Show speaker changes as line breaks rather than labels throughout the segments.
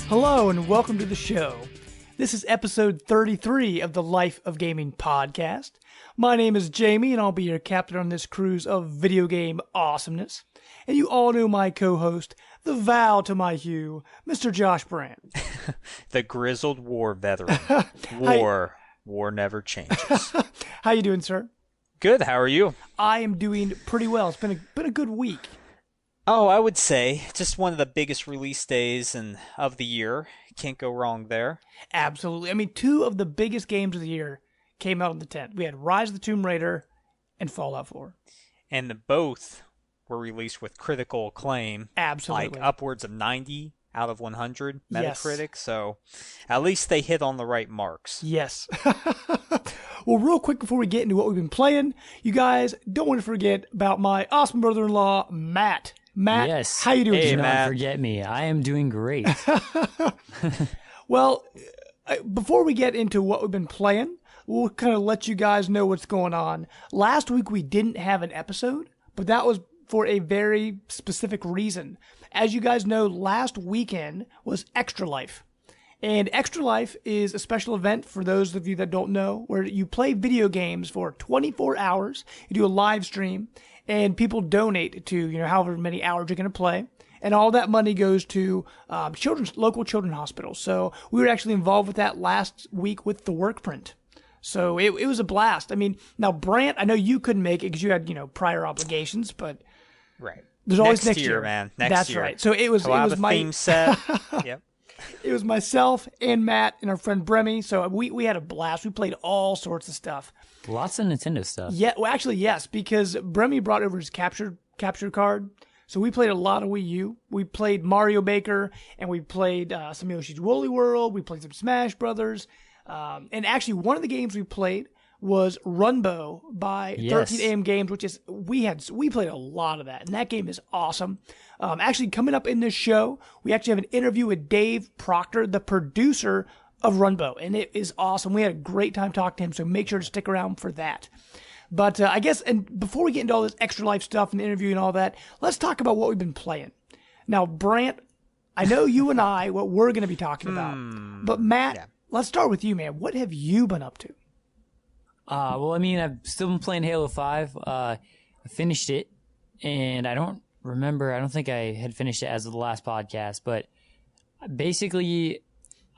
Hello and welcome to the show. This is episode 33 of the Life of Gaming podcast. My name is Jamie and I'll be your captain on this cruise of video game awesomeness. And you all know my co-host, the vow to my hue, Mr. Josh Brandt.
The grizzled war veteran. War never changes.
How you doing, sir?
Good, how are you?
I am doing pretty well. It's been a good week.
Oh, I would say just one of the biggest release days of the year. Can't go wrong there.
Absolutely. I mean, two of the biggest games of the year came out on the 10th. We had Rise of the Tomb Raider and Fallout 4.
And both were released with critical acclaim.
Absolutely.
Like upwards of 90 out of 100 Metacritic.
Yes.
So at least they hit on the right marks.
Yes. Well, real quick before we get into what we've been playing, you guys don't want to forget about my awesome brother-in-law, Matt. Matt,
yes.
How you doing?
Hey,
Do
Matt.
not forget me. I am doing great.
Well, before we get into what we've been playing, we'll kind of let you guys know what's going on. Last week we didn't have an episode, but that was for a very specific reason. As you guys know, last weekend was Extra Life. And Extra Life is a special event for those of you that don't know, where you play video games for 24 hours. You do a live stream, and people donate to, however many hours you're going to play. And all that money goes to local children's hospitals. So we were actually involved with that last week with the work print. So it was a blast. I mean, now, Brant, I know you couldn't make it because you had, prior obligations, but
Right.
there's always next
year, man. Next
That's
year.
right. So it was my
theme set. Yep.
It was myself and Matt and our friend Bremy. So we had a blast. We played all sorts of stuff.
Lots of Nintendo stuff.
Yeah, well, actually, yes, because Bremy brought over his capture card. So we played a lot of Wii U. We played Mario Maker, and we played some Yoshi's Woolly World. We played some Smash Brothers. And actually, one of the games we played was Runbow by
Yes.
13 AM Games, which is we played a lot of that, and that game is awesome. Actually, coming up in this show, we actually have an interview with Dave Proctor, the producer of Runbow, and it is awesome. We had a great time talking to him, so make sure to stick around for that. But I guess, and before we get into all this Extra Life stuff and the interview and all that, let's talk about what we've been playing. Now, Brant, I know you and I, what we're going to be talking about, but Matt, let's start with you, man. What have you been up to?
Well, I mean, I've still been playing Halo 5. I finished it, and I don't think I had finished it as of the last podcast, but basically,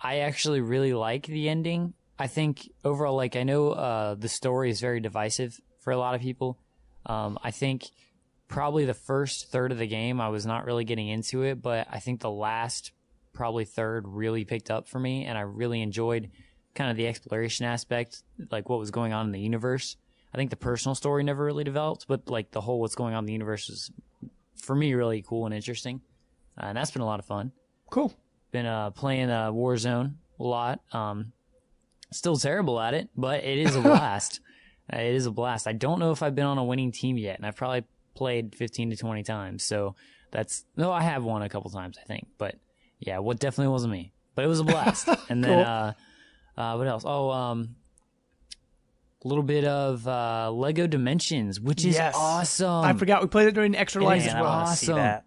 I actually really like the ending. I think overall, I know the story is very divisive for a lot of people. I think probably the first third of the game, I was not really getting into it, but I think the last probably third really picked up for me, and I really enjoyed kind of the exploration aspect, like what was going on in the universe. I think the personal story never really developed, but the whole what's going on in the universe was, for me, really cool and interesting. And that's been a lot of fun.
Cool.
Been playing Warzone a lot. Still terrible at it, but it is a blast. It is a blast. I don't know if I've been on a winning team yet, and I've probably played 15 to 20 times. So I have won a couple times, I think. But yeah, what definitely wasn't me. But it was a blast. And then, what else? Oh, a little bit of Lego Dimensions, which is awesome.
I forgot we played it during Extra Life as
I
well.
want to see that.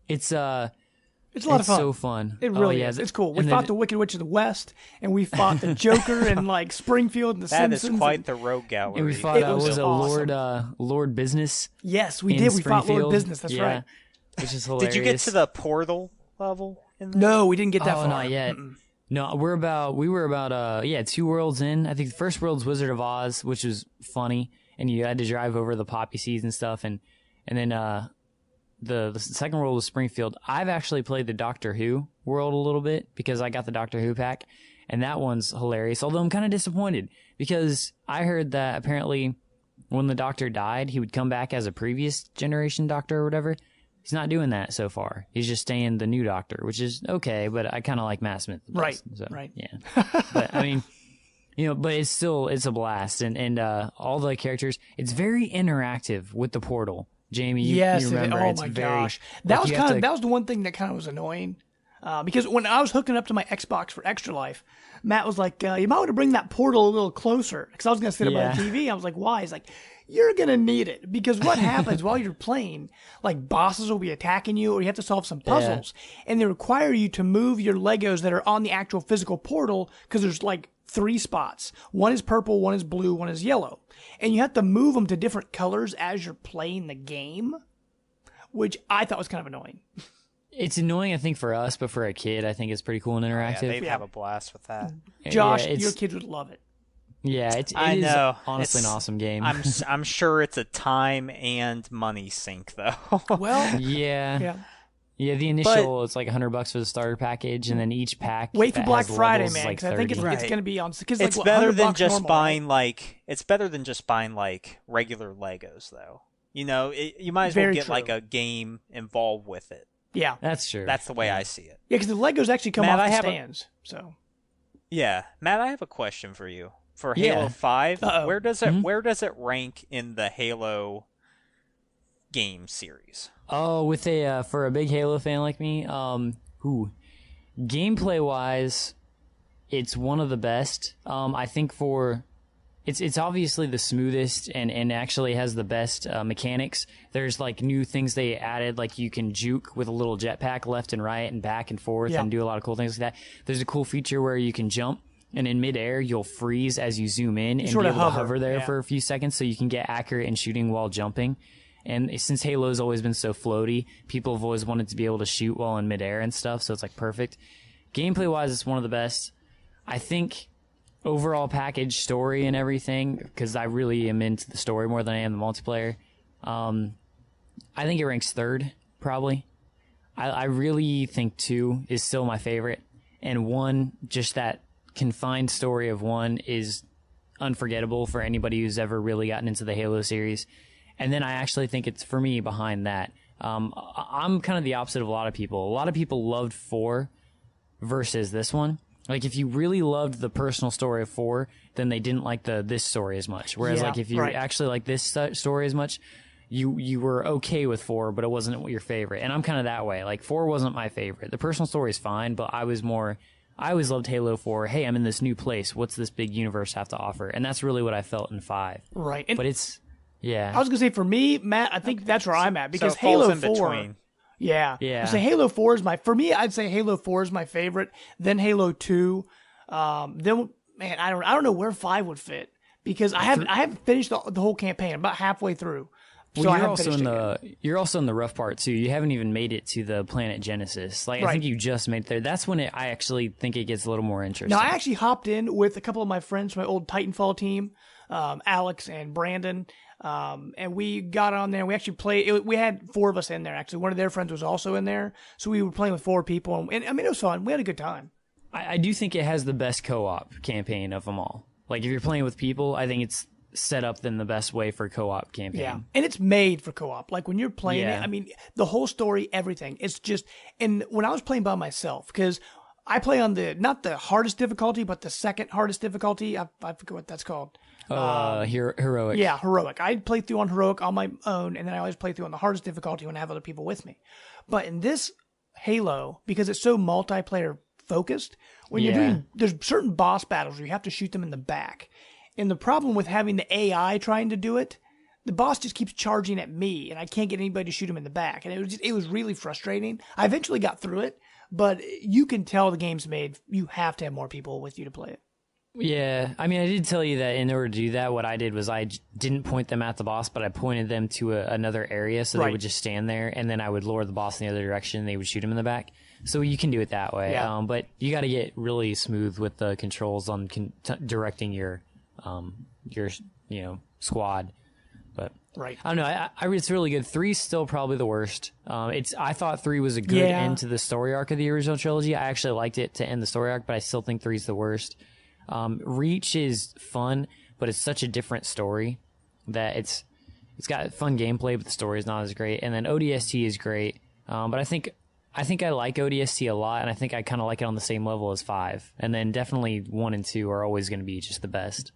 It's a lot
of fun.
so fun.
It really is. It's cool. We fought the Wicked Witch of the West, and we fought the Joker and Springfield and the Simpsons.
That is quite the rogue gallery.
And we fought
awesome.
Lord Business.
Yes, we did. We fought Lord Business. That's right.
Which is hilarious.
Did you get to the portal level in there?
No, we didn't get that far.
Not yet. Mm-mm. No, we were about 2 worlds in. I think the first world's Wizard of Oz, which was funny, and you had to drive over the poppy seeds and stuff, and then the second world was Springfield. I've actually played the Doctor Who world a little bit because I got the Doctor Who pack, and that one's hilarious. Although I'm kind of disappointed because I heard that apparently when the Doctor died, he would come back as a previous generation Doctor or whatever. He's not doing that so far. He's just staying the new Doctor, which is okay, but I kind of like Matt Smith the best.
Right.
Yeah. But I mean, but it's a blast. And all the characters, it's very interactive with the portal. Jamie, you remember.
Oh my gosh. That was that was the one thing that kind of was annoying. Because when I was hooking up to my Xbox for Extra Life, Matt was like, you might want to bring that portal a little closer. Because I was going to sit up on the TV. I was like, why? He's like, you're going to need it. Because what happens while you're playing, like bosses will be attacking you or you have to solve some puzzles. And they require you to move your Legos that are on the actual physical portal because there's like 3 spots. One is purple, one is blue, one is yellow. And you have to move them to different colors as you're playing the game, which I thought was kind of annoying.
It's annoying, I think, for us, but for a kid, I think it's pretty cool and interactive.
They'd have a blast with that.
Josh, your kids would love it.
Yeah, it
I
is
know.
honestly
It's-
an awesome game.
I'm sure it's a time and money sink though.
Well,
yeah. Yeah, the initial it's like $100 for the starter package, and then each pack.
wait for
that
Black
has
Friday,
levels is
man,
like
because I think it's
30.
Right.
going to be on. Cause
it's
like,
better than
$100
just
normal,
buying it's better than just buying like regular Legos though. You might as well
Very
get
true.
like a game involved with it.
Yeah,
That's true.
That's the way I see it.
because the Legos actually come
Matt,
off
I
the
have
stands. So
Yeah, Matt, I have a question for you. For
Yeah.
Halo 5,
Uh-oh.
where does it rank in the Halo game series?
Oh, with for a big Halo fan like me, gameplay wise, it's one of the best. I think it's obviously the smoothest and actually has the best mechanics. There's like new things they added, like you can juke with a little jetpack left and right and back and forth and do a lot of cool things like that. There's a cool feature where you can jump, and in midair you'll freeze as you zoom in and
sort
be
of
able to
hover,
hover there
yeah.
for a few seconds so you can get accurate in shooting while jumping. And since Halo's always been so floaty, people have always wanted to be able to shoot while in midair and stuff, so it's like perfect. Gameplay wise, it's one of the best. I think overall package, story and everything, because I really am into the story more than I am the multiplayer. I think it ranks 3rd, probably. I really think 2 is still my favorite. And 1, just that confined story of 1 is unforgettable for anybody who's ever really gotten into the Halo series. And then I actually think it's, for me, behind that. I'm kind of the opposite of a lot of people. A lot of people loved 4 versus this one. Like, if you really loved the personal story of 4, then they didn't like this story as much. Whereas,
Yeah,
like, if you
right.
actually like this story as much, you were okay with 4, but it wasn't your favorite. And I'm kind of that way. Like, 4 wasn't my favorite. The personal story is fine, but I always loved Halo 4. Hey, I'm in this new place. What's this big universe have to offer? And that's really what I felt in 5.
right. And
But it's, yeah.
I was going to say, for me, Matt, I think that's where I'm at. Because
So it falls
Halo
in
4...
between.
Yeah.
Yeah.
So Halo 4 is for me, I'd say Halo 4 is my favorite, then Halo 2. Then, man, I don't know where 5 would fit because I haven't finished the whole campaign. I'm about halfway through. So
Well,
I
you're
haven't
also
finished it.
you're also in the rough part too. You haven't even made it to the planet Genesis. Like I
Right.
think you just made it there. That's when I actually think it gets a little more interesting.
Now, I actually hopped in with a couple of my friends from my old Titanfall team, Alex and Brandon, and we got on there. And we actually played. We had 4 of us in there. Actually, one of their friends was also in there, so we were playing with 4 people. And I mean, it was fun. We had a good time.
I do think it has the best co-op campaign of them all. Like if you're playing with people, I think it's set up in the best way for co-op campaign.
Yeah, and it's made for co-op. Like when you're playing
Yeah.
it, I mean, the whole story, everything. It's just, and when I was playing by myself, because I play on not the hardest difficulty, but the second hardest difficulty. I forget what that's called.
Heroic.
Yeah, heroic. I play through on heroic on my own, and then I always play through on the hardest difficulty when I have other people with me. But in this Halo, because it's so multiplayer focused, when you're doing, there's certain boss battles where you have to shoot them in the back. And the problem with having the AI trying to do it, the boss just keeps charging at me, and I can't get anybody to shoot him in the back. And it was really frustrating. I eventually got through it, but you can tell the game's made. You have to have more people with you to play it.
Yeah, I mean, I did tell you that in order to do that, what I did was I didn't point them at the boss, but I pointed them to another area, so
Right.
they would just stand there, and then I would lure the boss in the other direction, and they would shoot him in the back. So you can do it that way.
Yeah.
But you got to get really smooth with the controls on directing your squad. But
Right.
I don't know. It's really good. 3's still probably the worst. I thought 3 was a good
Yeah.
end to the story arc of the original trilogy. I actually liked it to end the story arc, but I still think 3's the worst. Reach is fun, but it's such a different story that It's got fun gameplay, but the story is not as great. And then ODST is great, but I think I like ODST a lot, and I think I kind of like it on the same level as 5. And then definitely 1 and 2 are always going to be just the best.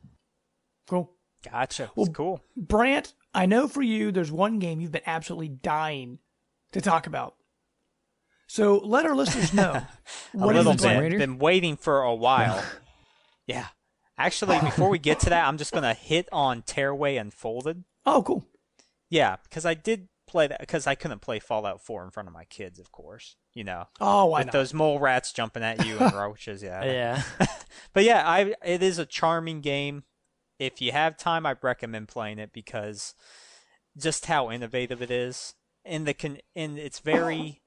Cool.
Gotcha.
Well,
Cool.
Brant, I know for you, there's one game you've been absolutely dying to talk about. So let our listeners know.
A little bit. Been waiting for a while. Yeah. Actually, before we get to that, I'm just going to hit on Tearaway Unfolded.
Oh, cool.
Yeah, because I did play that, because I couldn't play Fallout 4 in front of my kids, of course.
Oh, why
with
not?
those mole rats jumping at you and roaches, yeah.
Yeah.
But yeah, it is a charming game. If you have time, I'd recommend playing it because just how innovative it is. And it's very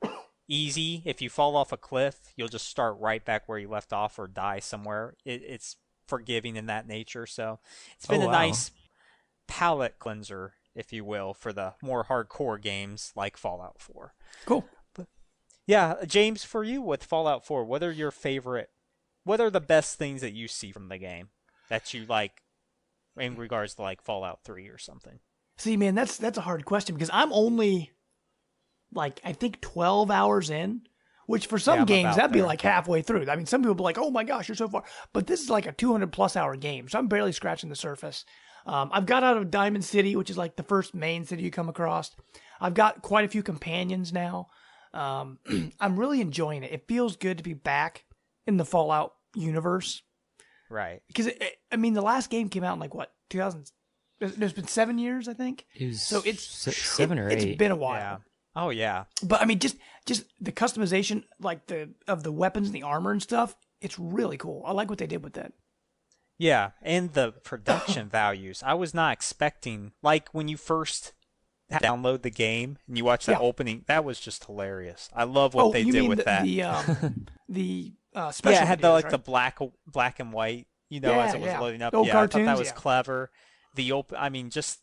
easy. If you fall off a cliff, you'll just start right back where you left off or die somewhere. It's forgiving in that nature. So it's been a nice palate cleanser, if you will, for the more hardcore games like Fallout 4.
Cool.
Yeah, James, for you with Fallout 4, what are the best things that you see from the game that you like in regards to like Fallout 3 or something?
See, man, that's a hard question because I'm only like I think 12 hours in, which for some games that'd be like halfway through. I mean, some people be like, "Oh my gosh, you're so far," but this is like a 200+ hour game, so I'm barely scratching the surface. I've got out of Diamond City, which is like the first main city you come across. I've got quite a few companions now. I'm really enjoying it. It feels good to be back in the Fallout universe.
Right.
Because, I mean, the last game came out in like, what, 2000? It's been 7 years, I think.
So it's 7 or 8.
It's been a while.
Yeah. Oh, yeah.
But, I mean, just the customization like of the weapons and the armor and stuff, it's really cool. I like what they did with that.
Yeah, and the production values. I was not expecting, like when you first download the game and you watch that opening, that was just hilarious. I love what they did with that.
The special
it had
videos,
the black and white, as it was loading up.
Old cartoons,
I thought that was clever. I mean, just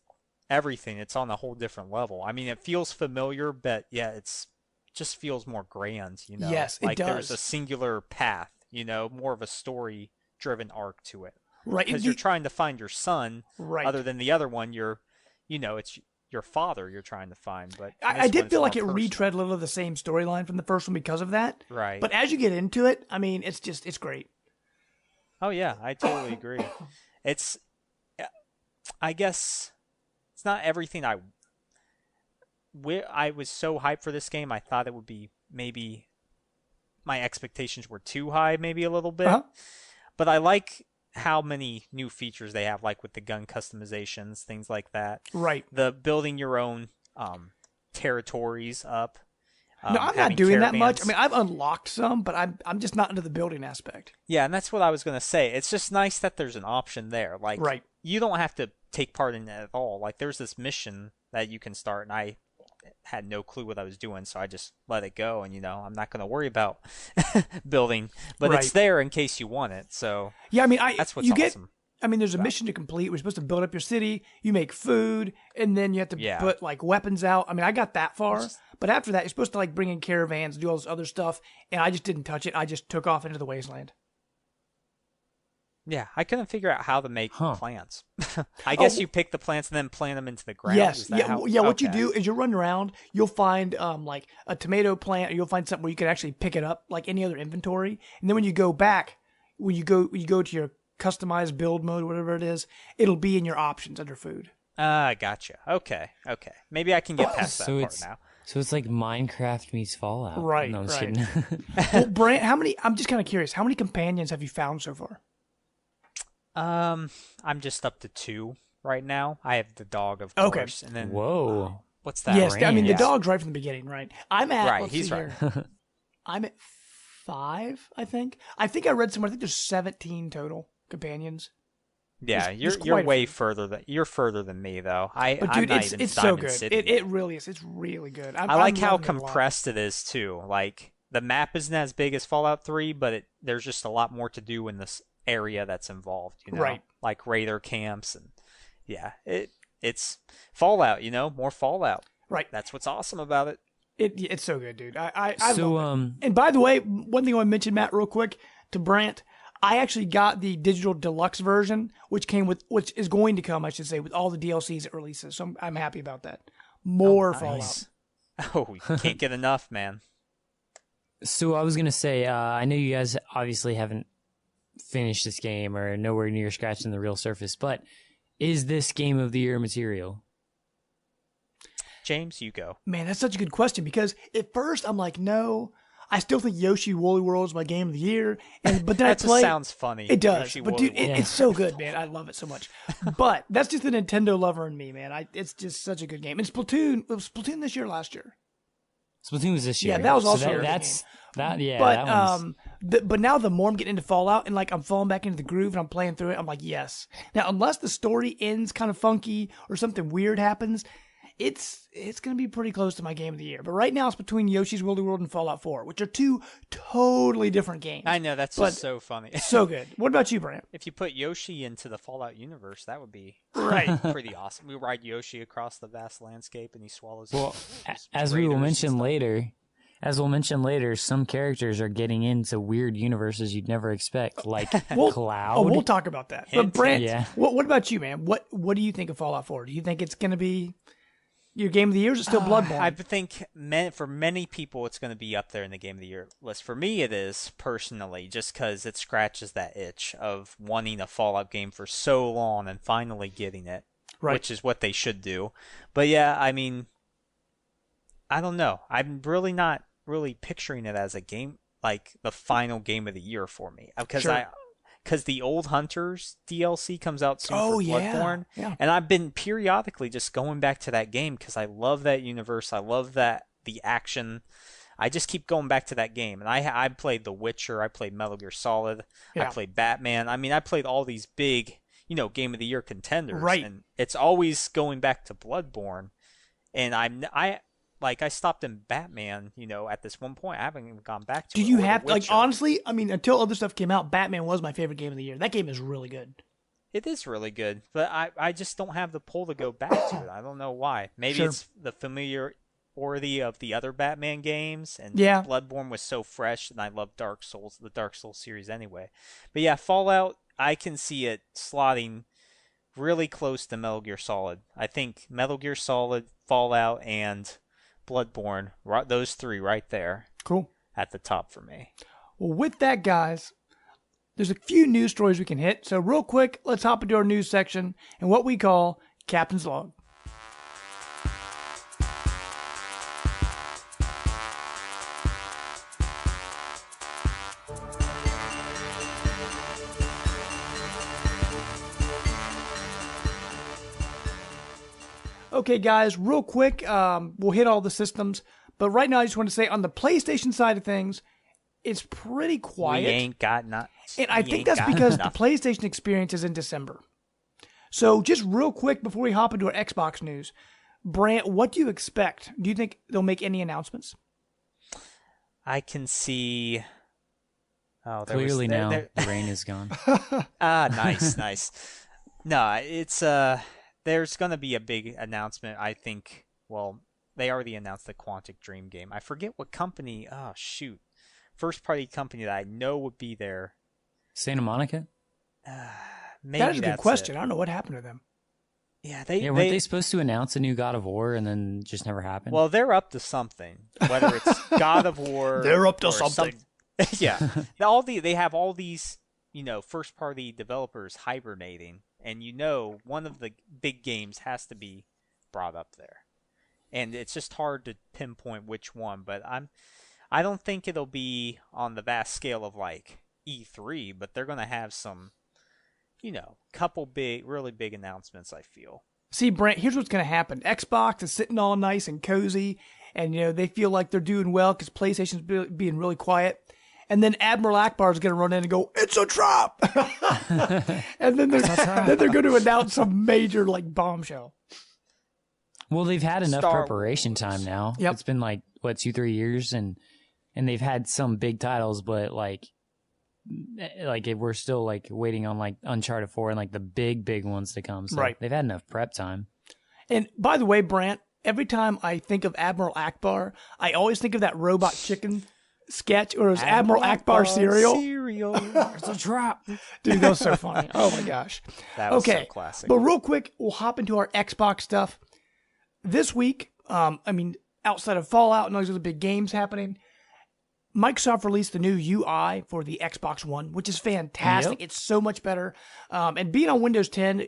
everything. It's on a whole different level. I mean, it feels familiar, but yeah, it's just feels more grand.
Yes, it
like
does.
There's a singular path. More of a story-driven arc to it.
Right,
because you're trying to find your son.
Right.
Other than the other one, it's your father you're trying to find. But
I did feel like it retread a little of the same storyline from the first one because of that.
Right.
But as you get into it, I mean, it's great.
Oh yeah, I totally agree. I guess it's not everything I was so hyped for this game. I thought it would be maybe my expectations were too high, maybe a little bit. But I like how many new features they have, like with the gun customizations, things like that.
Right.
The building your own territories up.
No, I'm not doing that much. I mean, I've unlocked some, but I'm just not into the building aspect.
Yeah, and that's what I was going to say. It's just nice that there's an option there. Like, you don't have to take part in it at all. Like, there's this mission that you can start, and I had no clue what I was doing, so I just let it go. And, I'm not going to worry about building, but it's there in case you want it. So,
yeah, I mean,
that's what's awesome.
There's a mission to complete. We're supposed to build up your city. You make food, and then you have to put like weapons out. I mean, I got that far, but after that, you're supposed to like bring in caravans, do all this other stuff, and I just didn't touch it. I just took off into the wasteland.
Yeah, I couldn't figure out how to make plants. I guess you pick the plants and then plant them into the ground.
Yes, what you do is you run around. You'll find like a tomato plant, or you'll find something where you can actually pick it up, like any other inventory. And then when you go back, when you go to your customized build mode, whatever it is, it'll be in your options under food.
Gotcha. Okay. Maybe I can get past that part now.
So it's like Minecraft meets Fallout.
Right.
No, I'm just kidding.
Well, Brant, I'm just kind of curious. How many companions have you found so far?
I'm just up to 2 right now. I have the dog, of course. And then
whoa,
what's that?
Yes, I mean the dog's right from the beginning, right? I'm at
right. He's right.
I'm at 5, I think. I think I read somewhere. I think there's 17 total companions.
Yeah, you're way further than me though.
But dude, it's so good. It really is. It's really good.
I like how compressed it is too. Like the map isn't as big as Fallout 3, but there's just a lot more to do in this area that's involved.
Right.
Like raider camps and it's Fallout. More Fallout.
Right.
That's what's awesome about it.
It's so good, dude. I love it. And by the way, one thing I want to mention, Matt, real quick to Brant. I actually got the digital deluxe version, which is going to come, I should say, with all the DLCs it releases. So I'm happy about that. More Fallout.
Oh, we can't get enough, man.
So I was going to say, I know you guys obviously haven't finished this game or nowhere near scratching the real surface, but is this Game of the Year material?
James, you go.
Man, that's such a good question because at first I'm like, no. I still think Yoshi Woolly World is my Game of the Year, but then
that just sounds funny.
It does,
Yoshi
but
Woolly
dude, it's so good, man. I love it so much. But that's just the Nintendo lover in me, man. It's just such a good game. And Splatoon, it was Splatoon this year, or last year.
Splatoon was this year.
Yeah, that was also
so
a
that's
game.
that. Yeah,
but but now the more I'm getting into Fallout and like I'm falling back into the groove and I'm playing through it, I'm like, yes. Now, unless the story ends kind of funky or something weird happens, it's going to be pretty close to my Game of the Year. But right now it's between Yoshi's Woolly World and Fallout 4, which are two totally different games.
I know, that's just so funny.
So good. What about you, Brant?
If you put Yoshi into the Fallout universe, that would be
right.
pretty awesome. We ride Yoshi across the vast landscape and he swallows.
Well, as we will mention later, some characters are getting into weird universes you'd never expect, like Cloud.
Oh, we'll talk about that. But Brant,
yeah.
what about you, man? What do you think of Fallout 4? Do you think it's going to be your Game of the Year? Or is it still Bloodborne?
I think for many people it's going to be up there in the Game of the Year list. For me it is, personally, just because it scratches that itch of wanting a Fallout game for so long and finally getting it, which is what they should do. But yeah, I mean, I don't know. I'm really not picturing it as a game, like the final Game of the Year for me. Because the Old Hunters DLC comes out soon for Bloodborne.
Yeah.
And I've been periodically just going back to that game because I love that universe. I love the action. I just keep going back to that game. And I played The Witcher. I played Metal Gear Solid. Yeah. I played Batman. I mean, I played all these big, Game of the Year contenders.
Right.
And it's always going back to Bloodborne. And I stopped in Batman, at this one point. I haven't even gone back to it.
Do you have, honestly, I mean, until other stuff came out, Batman was my favorite Game of the Year. That game is really good.
It is really good, but I just don't have the pull to go back to it. I don't know why. Maybe it's the familiarity of the other Batman games, and Bloodborne was so fresh, and I love the Dark Souls series anyway. But yeah, Fallout, I can see it slotting really close to Metal Gear Solid. I think Metal Gear Solid, Fallout, and Bloodborne, those three right there.
Cool.
At the top for me.
Well, with that, guys, there's a few news stories we can hit. So real quick, let's hop into our news section and what we call Captain's Log. Okay, guys, real quick, we'll hit all the systems. But right now, I just want to say on the PlayStation side of things, it's pretty quiet.
We ain't got nothing.
And I think that's because the PlayStation experience is in December. So just real quick before we hop into our Xbox news, Brant, what do you expect? Do you think they'll make any announcements?
I can see...
Clearly now, the rain is gone.
Nice. No, it's... There's going to be a big announcement, I think. Well, they already announced the Quantic Dream game. I forget what company. Oh, shoot. First-party company that I know would be there.
Santa Monica?
Maybe
that is a good question.
It.
I don't know what happened to them.
Yeah,
weren't they supposed to announce a new God of War and then just never happened?
Well, they're up to something. Whether it's God of War,
they're up to something.
Yeah, they have all these first-party developers hibernating, and one of the big games has to be brought up there, and it's just hard to pinpoint which one. But I don't think it'll be on the vast scale of like E3, but they're gonna have some, couple really big announcements. I feel.
See, Brent, here's what's gonna happen. Xbox is sitting all nice and cozy, and they feel like they're doing well because PlayStation's being really quiet. And then Admiral Akbar is going to run in and go, "It's a trap!" And then they're going to announce some major bombshell.
Well, they've had enough preparation time now.
Yep.
It's been 2-3 years, and they've had some big titles, but we're still waiting on Uncharted 4 and the big ones to come. So they've had enough prep time.
And by the way, Brant, every time I think of Admiral Akbar, I always think of that robot chicken sketch, or it was Admiral Akbar cereal.
It's a trap.
Dude, that was so funny. Oh my gosh.
That was
Okay,
so classic.
but real quick, we'll hop into our Xbox stuff. This week, outside of Fallout and all these other big games happening, Microsoft released the new UI for the Xbox One, which is fantastic.
Yep.
It's so much better. And being on Windows 10,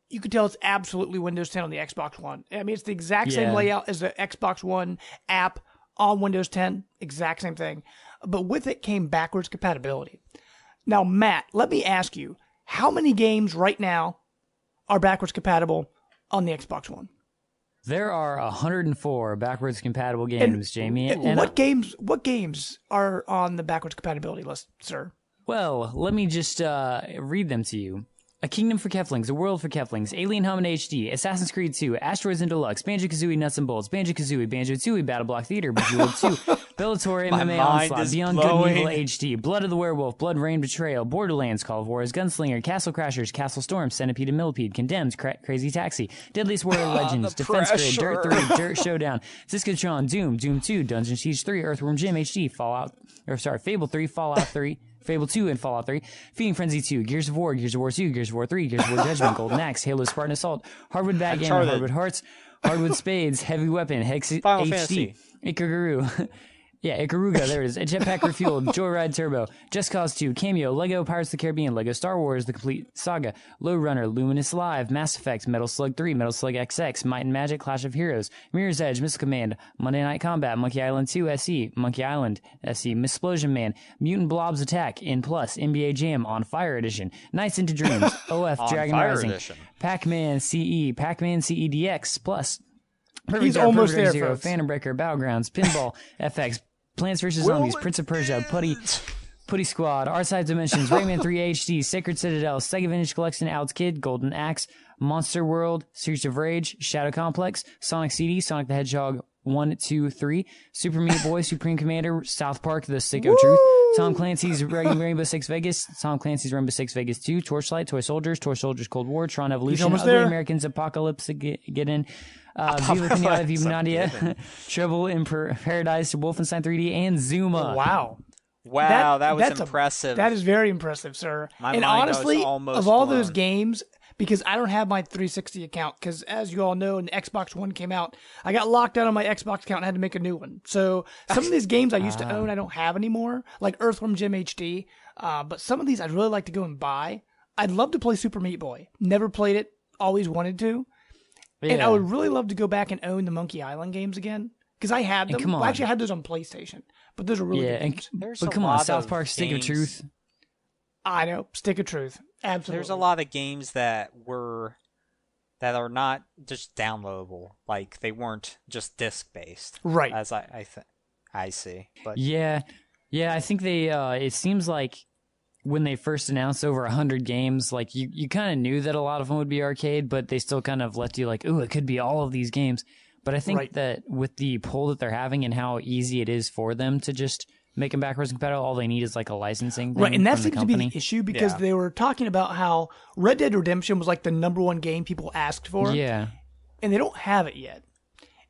you can tell it's absolutely Windows 10 on the Xbox One. I mean, it's the exact same layout as the Xbox One app on Windows 10. Exact same thing. But with it came backwards compatibility. Now, Matt, let me ask you, how many games right now are backwards compatible on the Xbox One?
There are 104 backwards compatible games, Jamie.
And what games are on the backwards compatibility list, sir?
Well, let me just read them to you. A Kingdom for Keflings, A World for Keflings, Alien Helmet HD, Assassin's Creed 2, Asteroids and Deluxe, Banjo-Kazooie Nuts and Bolts, Banjo-Kazooie, Banjo-Tooie, Battle Block Theater, Bejeweled 2, Bellator MMA Onslaught, Beyond Good and Evil HD, Blood of the Werewolf, Blood Rain Betrayal, Borderlands, Call of Juarez, Gunslinger, Castle Crashers, Castle Storm, Centipede and Millipede, Condemned, Crazy Taxi, Deadliest Warrior Legends, Defense Grid, Dirt 3, Dirt Showdown, Siskatron, Doom, Doom 2, Dungeon Siege 3, Earthworm Jim HD, Fable 3, Fallout 3, Fable 2 and Fallout 3, Feeding Frenzy 2, Gears of War 2, Gears of War 3, Gears of War Judgment, Golden Axe, Halo Spartan Assault, Hardwood Backgammon, Hardwood Hearts, Hardwood Spades, Heavy Weapon, Hex
Final
HD,
Fantasy.
Ikaruga, Ikaruga, there it is, Jetpack Refueled, Joyride Turbo, Just Cause 2, Cameo, Lego Pirates of the Caribbean, Lego Star Wars, The Complete Saga, Low Runner, Luminous Live, Mass Effect, Metal Slug 3, Metal Slug XX, Might and Magic, Clash of Heroes, Mirror's Edge, Missile Command, Monday Night Combat, Monkey Island 2 SE, Monkey Island SE, Missplosion Man, Mutant Blobs Attack, In Plus, NBA Jam, On Fire Edition, Nights into Dreams, OF Dragon Rising,
Edition.
Pac-Man CE, Pac-Man CE DX Plus, Perfect
He's
Dark,
almost
Perfect
there,
Zero,
folks.
Phantom Breaker, Battlegrounds, Pinball, FX, Plants vs. Zombies, Prince of Persia, Putty Squad, R-Side Dimensions, Rayman 3 HD, Sacred Citadel, Sega Vintage Collection, Alex Kidd, Golden Axe, Monster World, Streets of Rage, Shadow Complex, Sonic CD, Sonic the Hedgehog 1, 2, 3, Super Meat Boy, Supreme Commander, South Park, The Stick of Truth, Tom Clancy's Rainbow Six Vegas, Tom Clancy's Rainbow Six Vegas 2, Torchlight, Toy Soldiers Cold War, Tron Evolution,
almost
Ugly
there.
Americans, Apocalypse Again, Viva Pinata, Viva Nadia, Trouble in Paradise, Wolfenstein 3D, and Zuma.
Wow.
Wow, that was
that's
impressive.
That is very impressive, sir.
My
And
mind was
honestly,
almost
of all those
blown.
games, because I don't have my 360 account, because as you all know, when the Xbox One came out, I got locked out on my Xbox account and had to make a new one. So some of these games I used to own, I don't have anymore, like Earthworm Jim HD. But some of these I'd really like to go and buy. I'd love to play Super Meat Boy. Never played it, always wanted to. And I would really love to go back and own the Monkey Island games again. Because I had them.
come on.
Well, actually, I had those on PlayStation. But those are really good games.
But come on, South Park, Stick of
games.
Truth.
I know. Stick of Truth. Absolutely.
There's a lot of games that are not just downloadable. Like they weren't just disc based.
Right.
As I see. But
Yeah, I think they. It seems like when they first announced over 100 games, like you kind of knew that a lot of them would be arcade, but they still kind of left you like, ooh, it could be all of these games. But I think that with the pull that they're having and how easy it is for them to just make them backwards compatible, all they need is like a licensing thing
Right, and that
from the
seems to be
company.
the issue because
Yeah.
they were talking about how Red Dead Redemption was like the #1 game people asked for,
Yeah,
and they don't have it yet.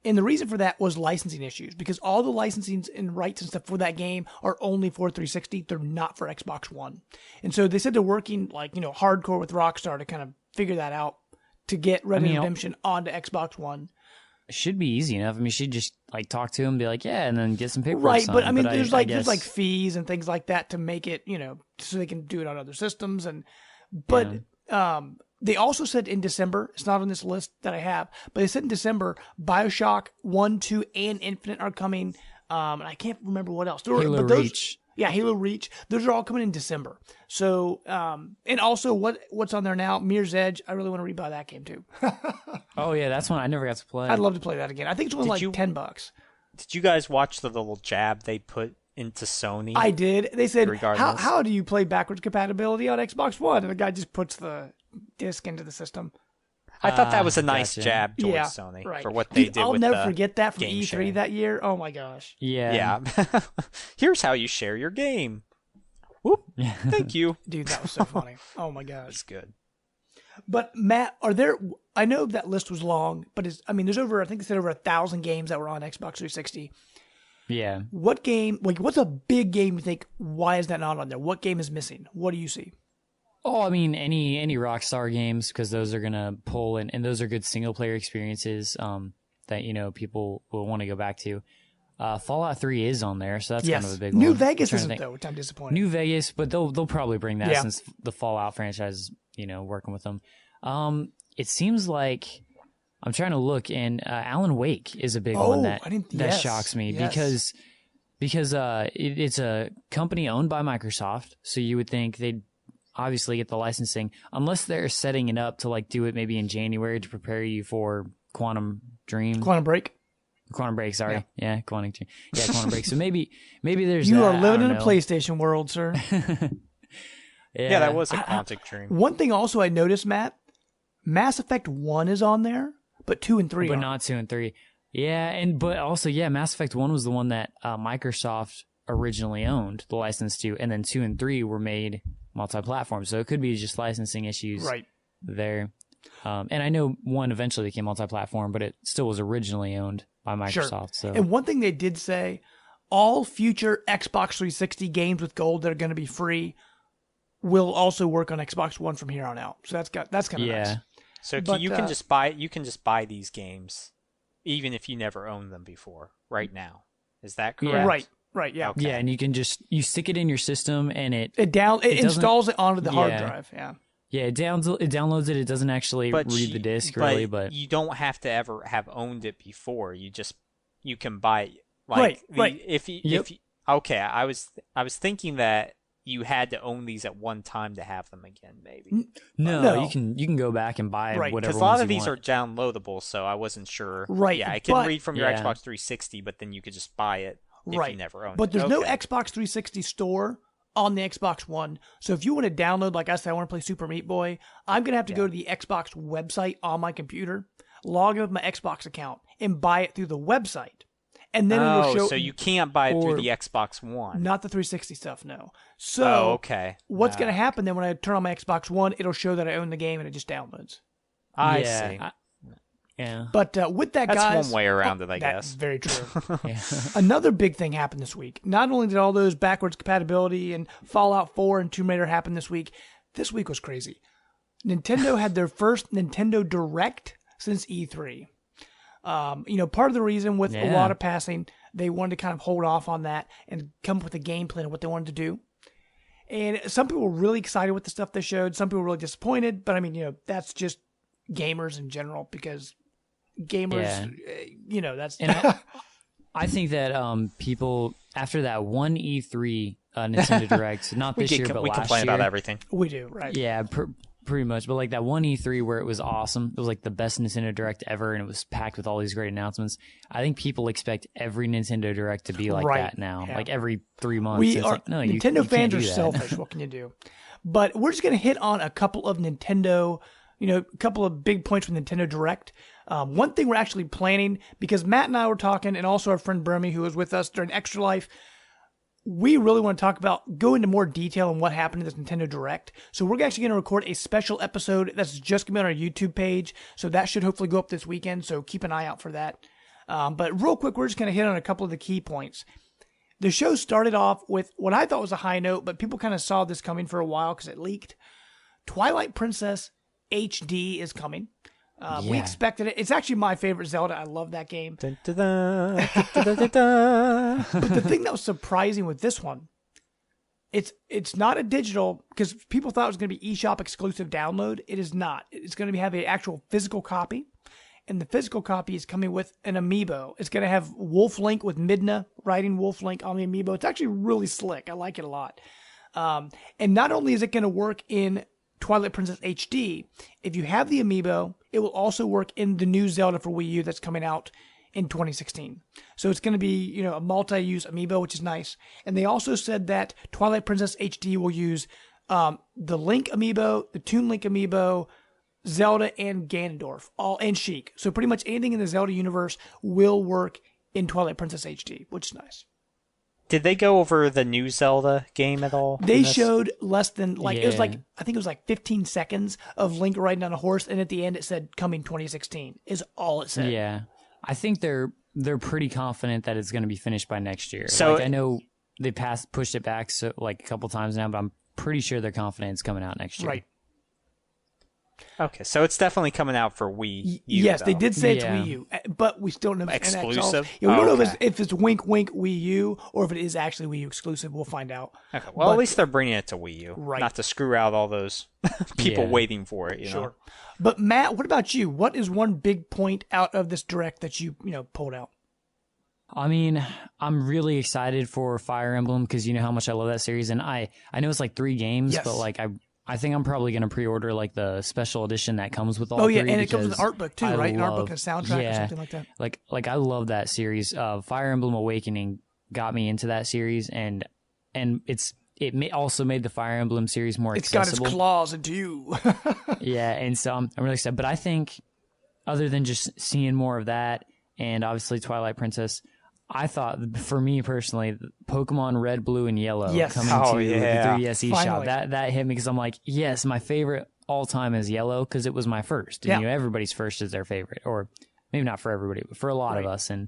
And the reason for that was licensing issues because all the licensing and rights and stuff for that game are only for 360. They're not for Xbox One. And so they said they're working hardcore with Rockstar to kind of figure that out to get Red Dead Redemption onto Xbox One.
it should be easy enough. I mean, she'd just like talk to him, be like, yeah, and then get some paperwork.
Right, but I
signed.
mean,
I
there's
guess-
like fees and things like that to make it, so they can do it on other systems. They also said in December, it's not on this list that I have, but they said in December, BioShock 1, 2, and Infinite are coming. And I can't remember what else.
Halo Reach.
Yeah, Halo Reach. Those are all coming in December. So, and also what's on there now? Mirror's Edge. I really want to rebuy that game too.
Oh yeah, that's one I never got to play.
I'd love to play that again. I think it's only
Did
like
you-
$10.
did you guys watch the little jab they put into Sony?
I did. They said,
Regardless.
how do you play backwards compatibility on Xbox One? And the guy just puts the disc into the system.
I thought that was a nice
gotcha.
jab towards
Yeah,
Sony
right.
for what they
Dude,
did
I'll
with
never
the
forget that from
game
E3
sharing.
that year. Oh my gosh.
Yeah.
Yeah. Here's how you share your game. Whoop. Thank you.
Dude, that was so funny. Oh my gosh.
That's good.
But Matt, I know that list was long, but I think they said over 1,000 games that were on Xbox 360.
Yeah.
What game, like, what's a big game you think, why is that not on there? What game is missing? What do you see?
Oh, I mean, any Rockstar games, because those are going to pull, and those are good single-player experiences that, people will want to go back to. Fallout 3 is on there, so that's kind of a big one.
New Vegas isn't, though, which I'm disappointed.
New Vegas, but they'll probably bring that since the Fallout franchise is, working with them. It seems like, I'm trying to look, and Alan Wake is a big one that shocks me because it's a company owned by Microsoft, so you would think they'd obviously get the licensing, unless they're setting it up to like do it maybe in January to prepare you for Quantum Break, sorry. Yeah, Quantum Break. So maybe there's
you are living in a PlayStation world, sir.
Yeah, that was a Quantum Dream.
One thing also I noticed, Matt, Mass Effect 1 is on there, but 2 and 3
but not 2 and 3. Yeah, but also Mass Effect 1 was the one that Microsoft originally owned the license to, and then 2 and 3 were made multi-platform, so it could be just licensing issues there. And I know 1 eventually became multi-platform, but it still was originally owned by Microsoft. So,
and one thing they did say, all future Xbox 360 games with gold that are going to be free will also work on Xbox One from here on out. So that's kind of nice.
So you can just buy these games even if you never owned them before right now. Is that correct?
Yeah.
Right, yeah.
Okay. Yeah, and you can you stick it in your system and it
installs it onto the hard drive. Yeah.
Yeah, it downloads it. It doesn't actually read the disc really, but
you don't have to ever have owned it before. You can buy it.
Right.
If you okay, I was thinking that you had to own these at one time to have them again, maybe.
No. You can go back and buy whatever.
Because a lot of these are downloadable, so I wasn't sure.
Right.
Yeah, I can read from your Xbox 360, but then you could just buy it if you never owned it.
But there's no Xbox 360 store on the Xbox One. So if you want to download, like I said, I want to play Super Meat Boy, I'm going to have to go to the Xbox website on my computer, log in with my Xbox account, and buy it through the website. And then it'll show.
So you can't buy it through the Xbox One.
Not the 360 stuff, no. So what's going to happen then when I turn on my Xbox One, it'll show that I own the game and it just downloads.
I see.
Yeah.
But with that,
that's
guys...
one way around it, I guess.
That's very true. Another big thing happened this week. Not only did all those backwards compatibility and Fallout 4 and Tomb Raider happen this week was crazy. Nintendo had their first Nintendo Direct since E3. Part of the reason with a lot of passing, they wanted to kind of hold off on that and come up with a game plan of what they wanted to do. And some people were really excited with the stuff they showed. Some people were really disappointed. But, that's just gamers in general because gamers, that's...
And I think that people, after that one E3 Nintendo Direct, not this year, but last year...
We complain about everything.
We do, right.
Yeah, pretty much, but like that one E3 where it was awesome. It was like the best Nintendo Direct ever, and it was packed with all these great announcements. I think people expect every Nintendo Direct to be like that now, like every 3 months.
Nintendo fans are selfish. What can you do? But we're just going to hit on a couple of Nintendo, a couple of big points from Nintendo Direct. One thing we're actually planning, because Matt and I were talking, and also our friend Bermy, who was with us during Extra Life, we really want to talk about, go into more detail on what happened to this Nintendo Direct. So we're actually going to record a special episode that's just going to be on our YouTube page. So that should hopefully go up this weekend. So keep an eye out for that. But real quick, we're just going to hit on a couple of the key points. The show started off with what I thought was a high note, but people kind of saw this coming for a while because it leaked. Twilight Princess HD is coming. We expected it. It's actually my favorite Zelda. I love that game. But the thing that was surprising with this one, it's not a digital, because people thought it was going to be eShop exclusive download. It is not. It's going to have an actual physical copy, and the physical copy is coming with an amiibo. It's going to have Wolf Link with Midna riding Wolf Link on the amiibo. It's actually really slick. I like it a lot. And not only is it going to work in Twilight Princess HD, if you have the amiibo, it will also work in the new Zelda for Wii U that's coming out in 2016. So it's going to be, a multi-use amiibo, which is nice. And they also said that Twilight Princess HD will use the Link amiibo, the Toon Link amiibo, Zelda, and Ganondorf, and Sheik. So pretty much anything in the Zelda universe will work in Twilight Princess HD, which is nice.
Did they go over the new Zelda game at all?
They showed less than, it was I think it was 15 seconds of Link riding on a horse, and at the end it said coming 2016 is all it said.
Yeah. I think they're they're pretty confident that it's going to be finished by next year.
So
I know they pushed it back a couple times now, but I'm pretty sure they're confident it's coming out next year.
Right.
Okay, so it's definitely coming out for Wii U.
Yes,
though.
they did say it's Wii U, but we still don't know if it's
Exclusive?
NXL. Yeah, we don't know
Okay.
if it's wink wink Wii U or if it is actually Wii U exclusive. We'll find out.
Okay, well, at least they're bringing it to Wii U,
Right.
not to screw out all those people
Yeah.
waiting for it. You know?
Sure. But Matt, what about you? What is one big point out of this direct that you pulled out?
I mean, I'm really excited for Fire Emblem because you know how much I love that series, and I know it's like 3 games,
Yes.
but like I think I'm probably gonna pre-order like the special edition that comes with all.
Oh yeah,
3
and it comes with an
because
art book too,
I
right? An art book
love-
and a soundtrack or
yeah.
something like that.
Like I love that series. Fire Emblem Awakening got me into that series, and also made the Fire Emblem series more
It's got
accessible.
its claws into you.
Yeah, and so I'm really excited. But I think, other than just seeing more of that, and obviously Twilight Princess, I thought, for me personally, Pokemon Red, Blue, and Yellow
Yes.
coming
Oh,
to
yeah.
the 3DS
Finally.
eShop, that hit me because I'm like, yes, my favorite all time is Yellow because it was my first. And,
Yeah.
everybody's first is their favorite, or maybe not for everybody, but for a lot of us. And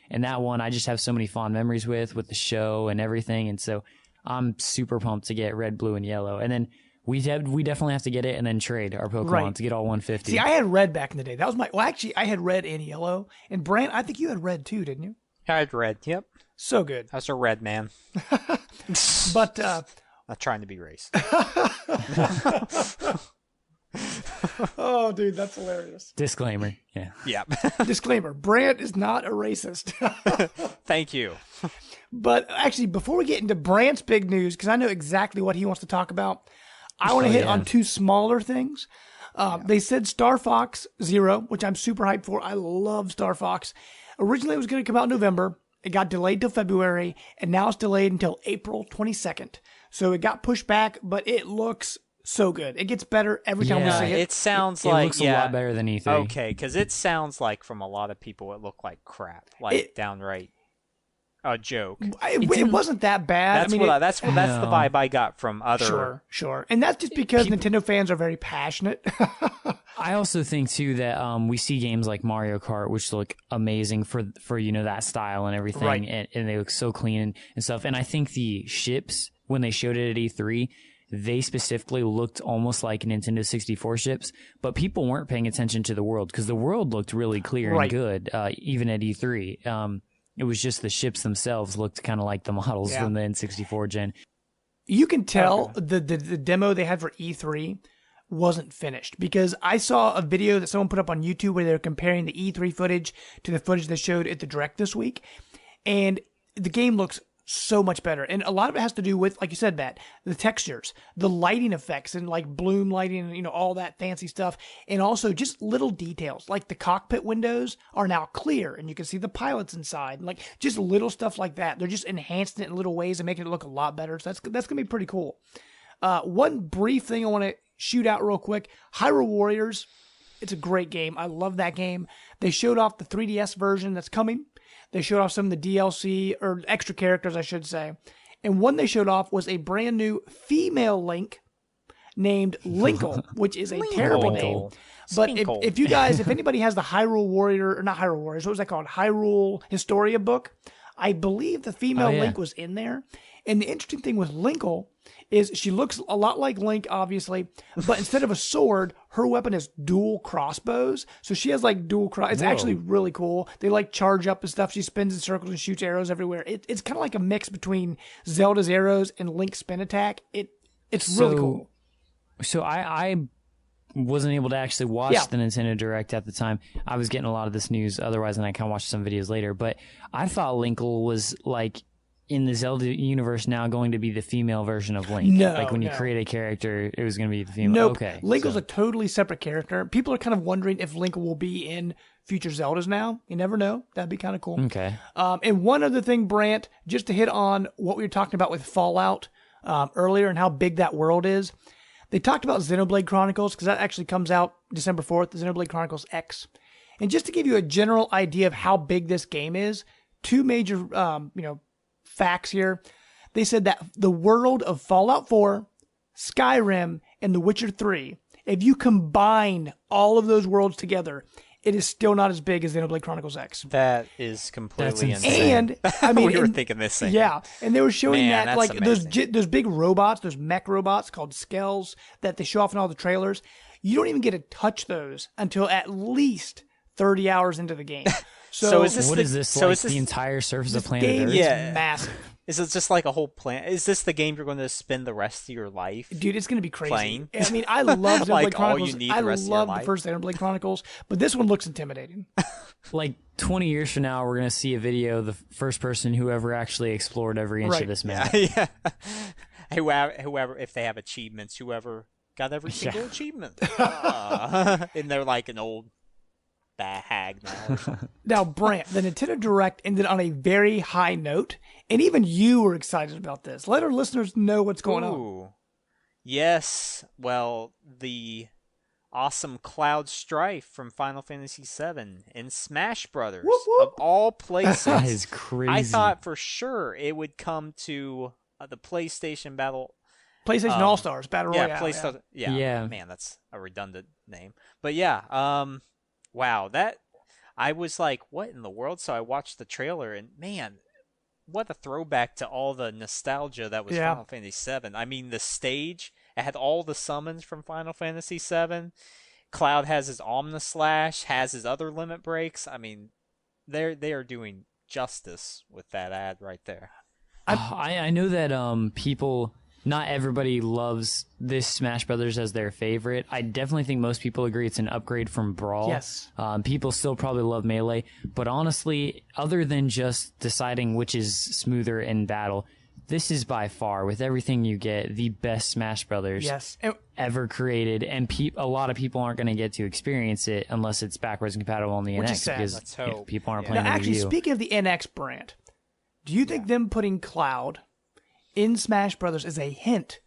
that one, I just have so many fond memories with the show and everything. And so I'm super pumped to get Red, Blue, and Yellow. And then we definitely have to get it and then trade our Pokemon
Right.
to get all 150.
See, I had red back in the day. That was actually, I had red and yellow. And Brant, I think you had red too, didn't you?
I had red. Yep,
So good.
I was a red man.
But
Not trying to be racist.
oh, dude, that's hilarious.
Disclaimer. Yeah.
Yeah.
Disclaimer: Brant is not a racist.
Thank you.
But actually, before we get into Brant's big news, because I know exactly what he wants to talk about, I want to hit
yeah.
on 2 smaller things. They said Star Fox Zero, which I'm super hyped for. I love Star Fox. Originally, it was going to come out in November. It got delayed till February, and now it's delayed until April 22nd. So it got pushed back, but it looks so good. It gets better every time we
Yeah,
see it.
It sounds
It
like
looks a lot better than E3.
Okay, because it sounds like from a lot of people it looked like crap, like downright a joke.
It wasn't that bad.
That's
I mean,
that's the vibe I got from other.
Sure. And that's just because Nintendo fans are very passionate.
I also think too that we see games like Mario Kart, which look amazing for that style and everything,
Right.
and they look so clean and stuff. And I think the ships, when they showed it at E3, they specifically looked almost like Nintendo 64 ships, but people weren't paying attention to the world because the world looked really clear
Right.
and good, even at E3. It was just the ships themselves looked kind of like the models from the N64 gen.
You can tell the demo they had for E3 wasn't finished because I saw a video that someone put up on YouTube where they were comparing the E3 footage to the footage they showed at the Direct this week. And the game looks so much better. And a lot of it has to do with, like you said, Matt, the textures, the lighting effects and like bloom lighting and, all that fancy stuff. And also just little details like the cockpit windows are now clear and you can see the pilots inside. Like just little stuff like that. They're just enhancing it in little ways and making it look a lot better. So that's going to be pretty cool. One brief thing I want to shoot out real quick. Hyrule Warriors. It's a great game. I love that game. They showed off the 3DS version that's coming. They showed off some of the DLC, or extra characters, I should say. And one they showed off was a brand new female Link named Linkle, which is a terrible name. But if anybody has the Hyrule Warrior, or not Hyrule Warriors, what was that called? Hyrule Historia book. I believe the female Link was in there. And the interesting thing with Linkle is she looks a lot like Link, obviously, but instead of a sword, her weapon is dual crossbows. So she has like dual cross. It's actually really cool. They like charge up and stuff. She spins in circles and shoots arrows everywhere. It's kind of like a mix between Zelda's arrows and Link's spin attack. It's really cool.
So I wasn't able to actually watch the Nintendo Direct at the time. I was getting a lot of this news otherwise, and I kind of watched some videos later. But I thought Linkle was like in the Zelda universe now going to be the female version of Link.
No,
like when you
no.
create a character, it was going to be the female.
Nope.
Okay.
Linkle's a totally separate character. People are kind of wondering if Link will be in future Zeldas now. You never know. That'd be kind of cool.
Okay.
And one other thing, Brant, just to hit on what we were talking about with Fallout earlier and how big that world is. They talked about Xenoblade Chronicles because that actually comes out December 4th, Xenoblade Chronicles X. And just to give you a general idea of how big this game is, 2 major, facts here. They said that the world of Fallout 4, Skyrim, and The Witcher 3, if you combine all of those worlds together, it is still not as big as Xenoblade Chronicles X.
That is completely
That's
insane.
And I mean,
we were thinking this thing.
Yeah, and they were showing
Man,
that
that's
like
amazing.
those big robots, those mech robots called Skells that they show off in all the trailers. You don't even get to touch those until at least 30 hours into the game.
So is this
What
the,
is this
so
like?
is this,
The entire surface of
this
planet
game
Earth?
is
Yeah.
massive,
Is it just like a whole plan? Is this the game you're going to spend the rest of your life?
dude. It's gonna be crazy.
Playing?
I mean, I love Xenoblade
Like, all you
Chronicles.
need
I
the rest of your
love the
life?
first Xenoblade Chronicles, but this one looks intimidating.
Like 20 years from now, we're gonna see a video of the first person who ever actually explored every inch
Right.
of this map.
Yeah. Whoever, if they have achievements, whoever got every single achievement. And they're like an old hag now. Or something.
Now, Brant, the Nintendo Direct ended on a very high note, and even you were excited about this. Let our listeners know what's going on.
Ooh. Yes. Well, the awesome Cloud Strife from Final Fantasy VII and Smash Brothers
Whoop, whoop.
of all places.
That is crazy.
I thought for sure it would come to the PlayStation Battle.
PlayStation All Stars Battle Royale.
Yeah, PlayStation. Yeah.
Yeah.
Man, that's a redundant name. But yeah, wow, that I was like, what in the world? So I watched the trailer, and man, what a throwback to all the nostalgia that was
Yeah.
Final Fantasy VII. I mean, the stage, it had all the summons from Final Fantasy VII. Cloud has his Omnislash, has his other limit breaks. I mean, they are doing justice with that ad right there.
I know that people, not everybody loves this Smash Brothers as their favorite. I definitely think most people agree it's an upgrade from Brawl.
Yes.
People still probably love Melee, but honestly, other than just deciding which is smoother in battle, this is by far, with everything you get, the best Smash Brothers
Yes. And
ever created, and a lot of people aren't going to get to experience it unless it's backwards compatible on the
Which
NX,
is sad.
because
Let's hope.
people aren't
Yeah.
now,
playing the
actually,
Wii U.
speaking of the NX brand, do you think them putting Cloud in Smash Brothers is a hint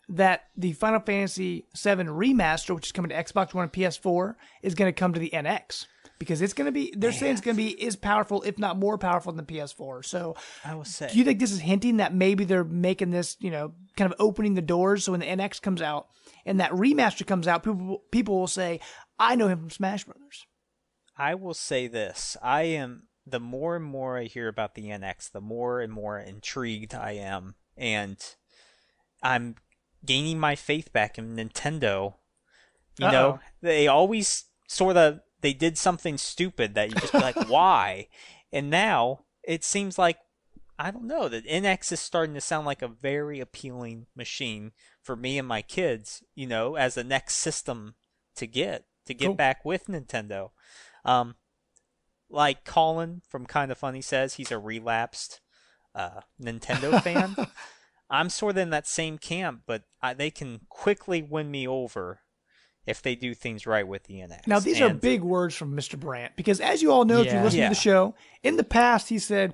that the Final Fantasy VII remaster, which is coming to Xbox One and PS4, is going to come to the NX? Because it's going to be, they're saying it's going to be as powerful, if not more powerful than the PS4. So,
I will say.
do you think this is hinting that maybe they're making this, kind of opening the doors so when the NX comes out and that remaster comes out, people will say, I know him from Smash Brothers.
I will say this. The more and more I hear about the NX, the more and more intrigued I am. And I'm gaining my faith back in Nintendo. You know, they always they did something stupid that you just be like, why? And now it seems like, I don't know, the NX is starting to sound like a very appealing machine for me and my kids, as the next system to get
Cool.
back with Nintendo. Like Colin from Kinda Funny says, he's a relapsed Nintendo fan. I'm sort of in that same camp, but they can quickly win me over if they do things right with the NX.
Now, these are big words from Mr. Brandt, because as you all know, if you
Yeah.
listen to the show, in the past, he said,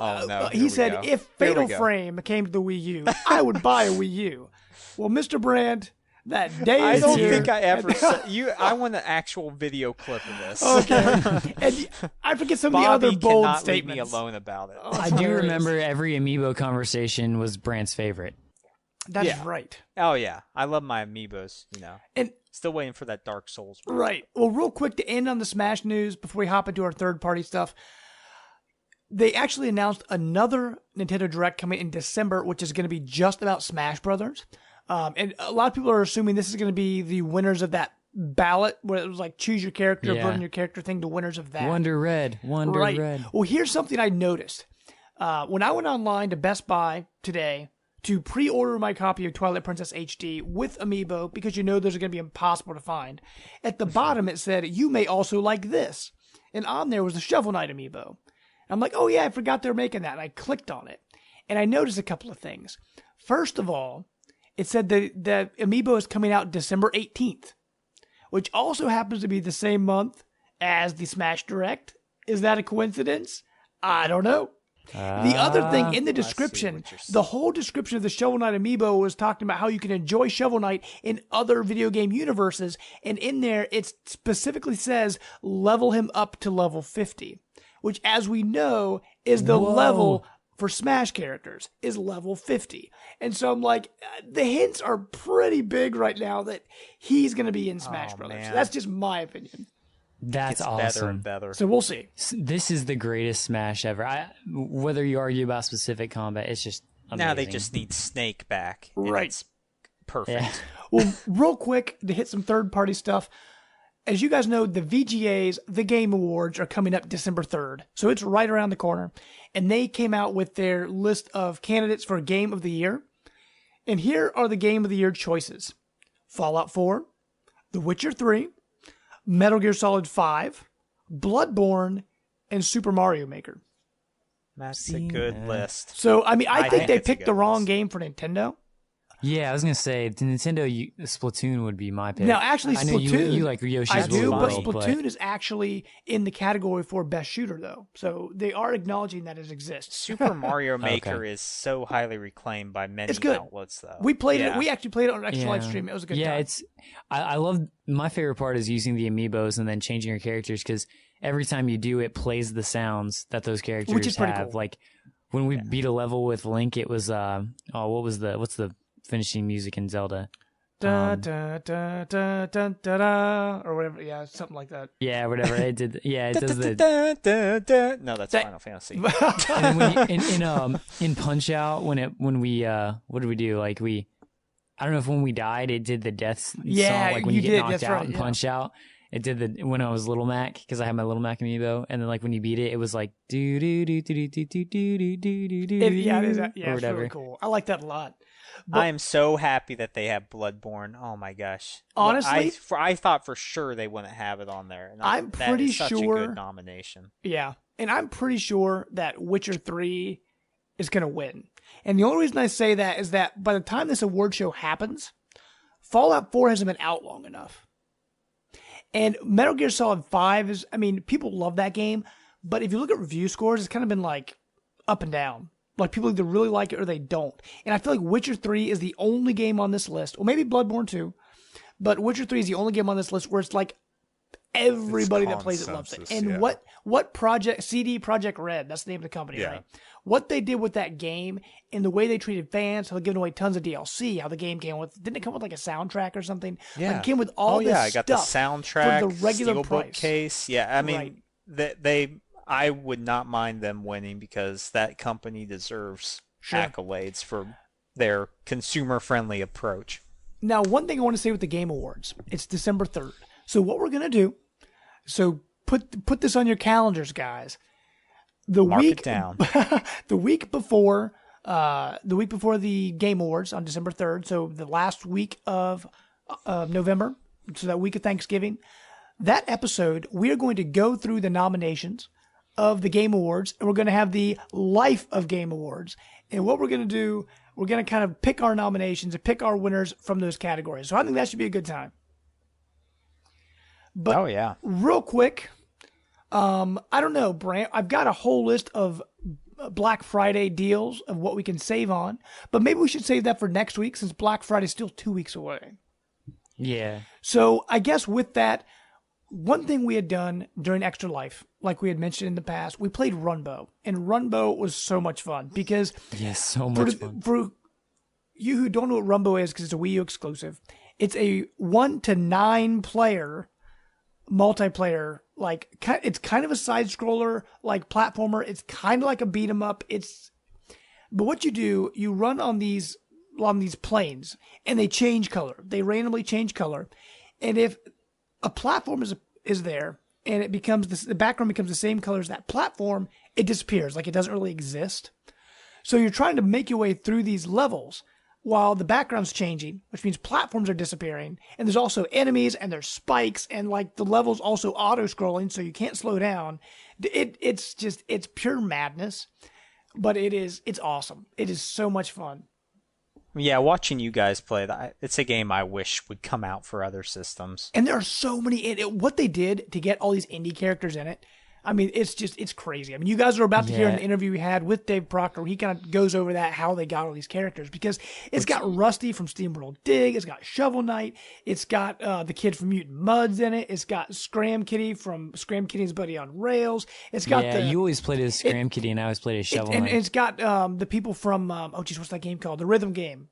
Oh no!
he said, if Fatal Frame came to the Wii U, I would buy a Wii U. Well, Mr. Brandt, that day
I
is
don't
here.
think I ever said you. I want an actual video clip of this.
Okay. And I forget some of the
Bobby
other bold
cannot leave
statements.
me alone about it.
I do remember every Amiibo conversation was Brandt's favorite.
That's
Yeah.
right.
Oh yeah, I love my amiibos.
And
Still waiting for that Dark Souls.
right. Well, real quick to end on the Smash news before we hop into our third-party stuff. They actually announced another Nintendo Direct coming in December, which is going to be just about Smash Brothers. And a lot of people are assuming this is going to be the winners of that ballot, where it was like choose your character,
Yeah.
vote on your character thing, the winners of that.
Wonder Red.
Right. Well, here's something I noticed. When I went online to Best Buy today to pre-order my copy of Twilight Princess HD with Amiibo, because those are going to be impossible to find, at the bottom it said, you may also like this. And on there was the Shovel Knight Amiibo. I'm like, oh yeah, I forgot they're making that. And I clicked on it. And I noticed a couple of things. First of all, it said that the Amiibo is coming out December 18th, which also happens to be the same month as the Smash Direct. Is that a coincidence? I don't know. The other thing in the description,
what you're saying.
the whole description of the Shovel Knight Amiibo was talking about how you can enjoy Shovel Knight in other video game universes. And in there, it specifically says level him up to level 50, which, as we know, is the level for Smash characters, is level 50. And so I'm like, the hints are pretty big right now that he's going to be in Smash Brothers.
man.
That's just my opinion.
That's
Gets better
awesome.
and better.
So we'll see.
This is the greatest Smash ever. Whether you argue about specific combat, it's just amazing.
Now they just need Snake back. and
Right.
It's perfect.
Yeah.
Well, real quick to hit some third-party stuff. As you guys know, the VGAs, the Game Awards, are coming up December 3rd. So it's right around the corner. And they came out with their list of candidates for Game of the Year. And here are the Game of the Year choices. Fallout 4, The Witcher 3, Metal Gear Solid 5, Bloodborne, and Super Mario Maker.
That's a good list.
So, I mean, I think they
it's a
picked
good
the wrong
list.
game for Nintendo.
Yeah, I was gonna say the Nintendo Splatoon would be my pick.
Now, actually,
I know
Splatoon,
you like Yoshi's
I do,
Woolly
but
World,
Splatoon is actually in the category for best shooter, though. So they are acknowledging that it exists.
Super Mario Maker is so highly reclaimed by many
It's good.
outlets, though.
We played it.
Yeah.
We actually played it on an extra live stream. It was a good time.
it's. I love. My favorite part is using the amiibos and then changing your characters because every time you do, it plays the sounds that those characters
Which is pretty
have.
cool.
Like when we beat a level with Link, it was what's the finishing music in Zelda?
Da, da, da, da, da, da, da, or whatever. Yeah, something like that.
Yeah, whatever it did. Yeah, it does the.
No, that's
That-
Final Fantasy.
And then when you, in Punch Out when we what did we do? Like I don't know if when we died it did the death
Yeah,
song, like when
you
you get
did,
knocked
that's
out
right,
in
yeah.
Punch Out. It did the when I was Little Mac because I had my Little Mac amiibo, and then like when you beat it, it was like do do do do do do do do do do do
Yeah, it is. Yeah,
or
it's
whatever.
really cool. I like that a lot.
I am so happy that they have Bloodborne. Oh my gosh!
Honestly?
I thought for sure they wouldn't have it on there. And
I'm
that
pretty
is such a
sure-
good nomination.
Yeah, and I'm pretty sure that Witcher 3 is going to win. And the only reason I say that is that by the time this award show happens, Fallout 4 hasn't been out long enough. And Metal Gear Solid 5 is, I mean, people love that game, but if you look at review scores, it's kind of been like up and down. Like people either really like it or they don't. And I feel like Witcher 3 is the only game on this list, or maybe Bloodborne 2, but Witcher 3 is the only game on this list where it's like everybody that plays it loves it.
consensus,
And
yeah.
what project, CD Project Red, that's the name of the company,
Yeah.
right? What they did with that game and the way they treated fans, how they're giving away tons of DLC, how the game came with, didn't it come with like a soundtrack or something?
Yeah.
Like it came with all this
I got the
stuff
soundtrack,
for the regular
steelbook
price.
case. Yeah, I mean,
Right.
I would not mind them winning because that company deserves
Sure.
accolades for their consumer-friendly approach.
Now, one thing I want to say with the Game Awards, it's December 3rd. So what we're going to do, so put this on your calendars, guys. The
Mark
week
it down.
the week before the Game Awards on December 3rd, so the last week of November, so that week of Thanksgiving, that episode, we are going to go through the nominations of the Game Awards, and we're going to have the Life of Game Awards. And what we're going to do, we're going to kind of pick our nominations and pick our winners from those categories. So I think that should be a good time. But
Oh yeah.
real quick, I don't know, Brant. I've got a whole list of Black Friday deals of what we can save on, but maybe we should save that for next week since Black Friday's still 2 weeks away.
Yeah.
So I guess with that, one thing we had done during Extra Life, like we had mentioned in the past, we played Runbow, and Runbow was so much fun because
Yes, so
for,
much fun.
for you who don't know what Runbow is, because it's a Wii U exclusive, it's a 1 to 9 player multiplayer. Like it's kind of a side scroller, like platformer. It's kind of like a beat 'em up. But what you do, you run on these planes, and they change color. They randomly change color, and if a platform is there and it becomes the background becomes the same color as that platform, it disappears, like it doesn't really exist. So you're trying to make your way through these levels while the background's changing, which means platforms are disappearing, and there's also enemies and there's spikes, and like the level's also auto scrolling, so you can't slow down. It's pure madness, but it's awesome. It is so much fun.
Yeah, watching you guys play that, it's a game I wish would come out for other systems.
And there are so many what they did to get all these indie characters in it. I mean, it's crazy. I mean, you guys are about to hear in the interview we had with Dave Proctor. He kind of goes over that, how they got all these characters, because it's got Rusty from SteamWorld Dig. It's got Shovel Knight. It's got the kid from Mutant Mudds in it. It's got Scram Kitty from Scram Kitty's Buddy on Rails. It's got
you always played as Scram Kitty, and I always played as Shovel
and
Knight.
it's got the people from what's that game called? The Rhythm Game.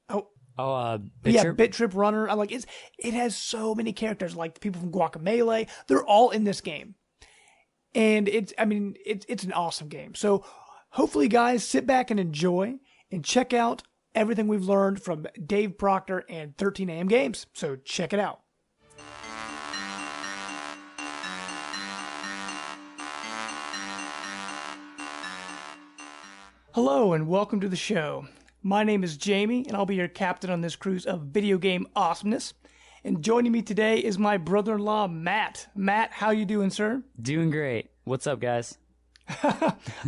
Oh,
Bit
Yeah,
Trip?
Bit Trip Runner. I like it has so many characters, like the people from Guacamelee. They're all in this game. And it's an awesome game. So hopefully, guys, sit back and enjoy and check out everything we've learned from Dave Proctor and 13 AM Games. So check it out. Hello and welcome to the show. My name is Jamie, and I'll be your captain on this cruise of video game awesomeness. And joining me today is my brother-in-law, Matt. Matt, how you doing, sir?
Doing great. What's up, guys?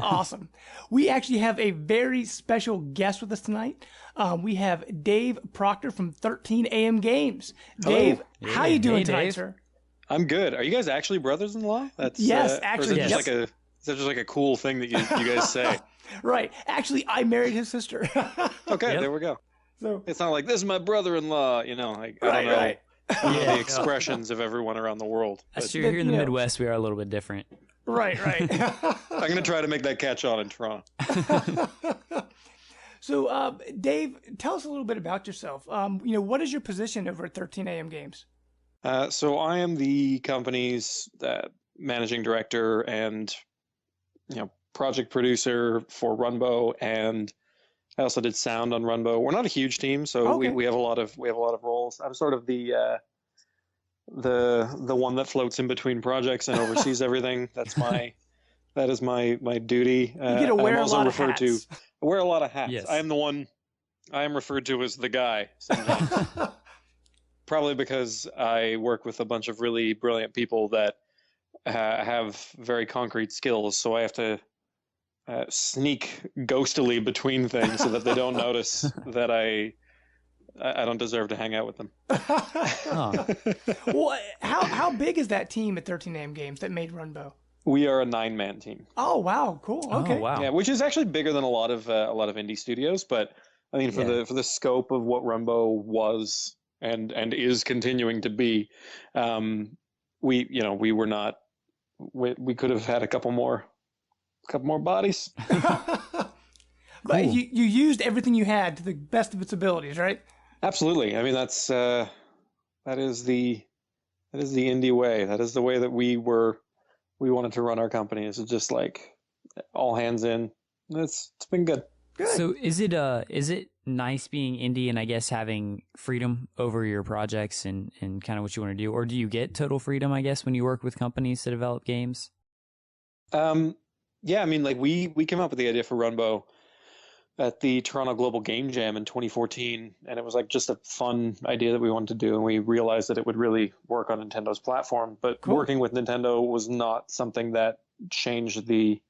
Awesome. We actually have a very special guest with us tonight. We have Dave Proctor from 13 AM Games.
Hello.
Dave, how you doing
Hey,
tonight,
Dave.
sir?
I'm good. Are you guys actually brothers-in-law? That's
Yes,
or is
actually,
it just
yes.
is that just like a cool thing that you guys say?
Right. Actually, I married his sister.
Okay,
Yep.
there we go.
So,
It's not like this is my brother-in-law. You know, like I
right,
don't know,
right.
I don't know
Yeah.
the expressions of everyone around the world.
That's
But
true. Here in the
you know.
Midwest, we are a little bit different.
Right, right.
I'm gonna try to make that catch on in Toronto.
So, Dave, tell us a little bit about yourself. What is your position over at 13 AM Games?
So I am the company's managing director and project producer for Runbow, and I also did sound on Runbow. We're not a huge team, so
Okay.
we have a lot of roles. I'm sort of the one that floats in between projects and oversees everything. That is my duty.
You get to wear
I'm
a
also
lot of
referred
hats.
to. I wear a lot of hats.
Yes.
I am referred to as the guy sometimes. Probably because I work with a bunch of really brilliant people that have very concrete skills, so I have to sneak ghostily between things so that they don't notice that I don't deserve to hang out with them.
Oh,
Well, how big is that team at 13 AM Games that made Runbow?
We are a 9-man team.
Oh, wow. Cool. Okay.
oh wow.
Yeah, which is actually bigger than a lot of indie studios, but I mean for
Yeah.
the scope of what Runbow was and is continuing to be, we were not. We could have had a couple more bodies.
But
Cool.
you used everything you had to the best of its abilities, right?
Absolutely. I mean, that is the indie way. That is the way that we wanted to run our company. Is just like all hands in. It's been good.
Good.
So is it nice being indie and I guess having freedom over your projects and kind of what you want to do, or do you get total freedom, I guess, when you work with companies to develop games?
Yeah, I mean, like we came up with the idea for Runbow at the Toronto Global Game Jam in 2014, and it was like just a fun idea that we wanted to do, and we realized that it would really work on Nintendo's platform. But
Cool.
working with Nintendo was not something that changed the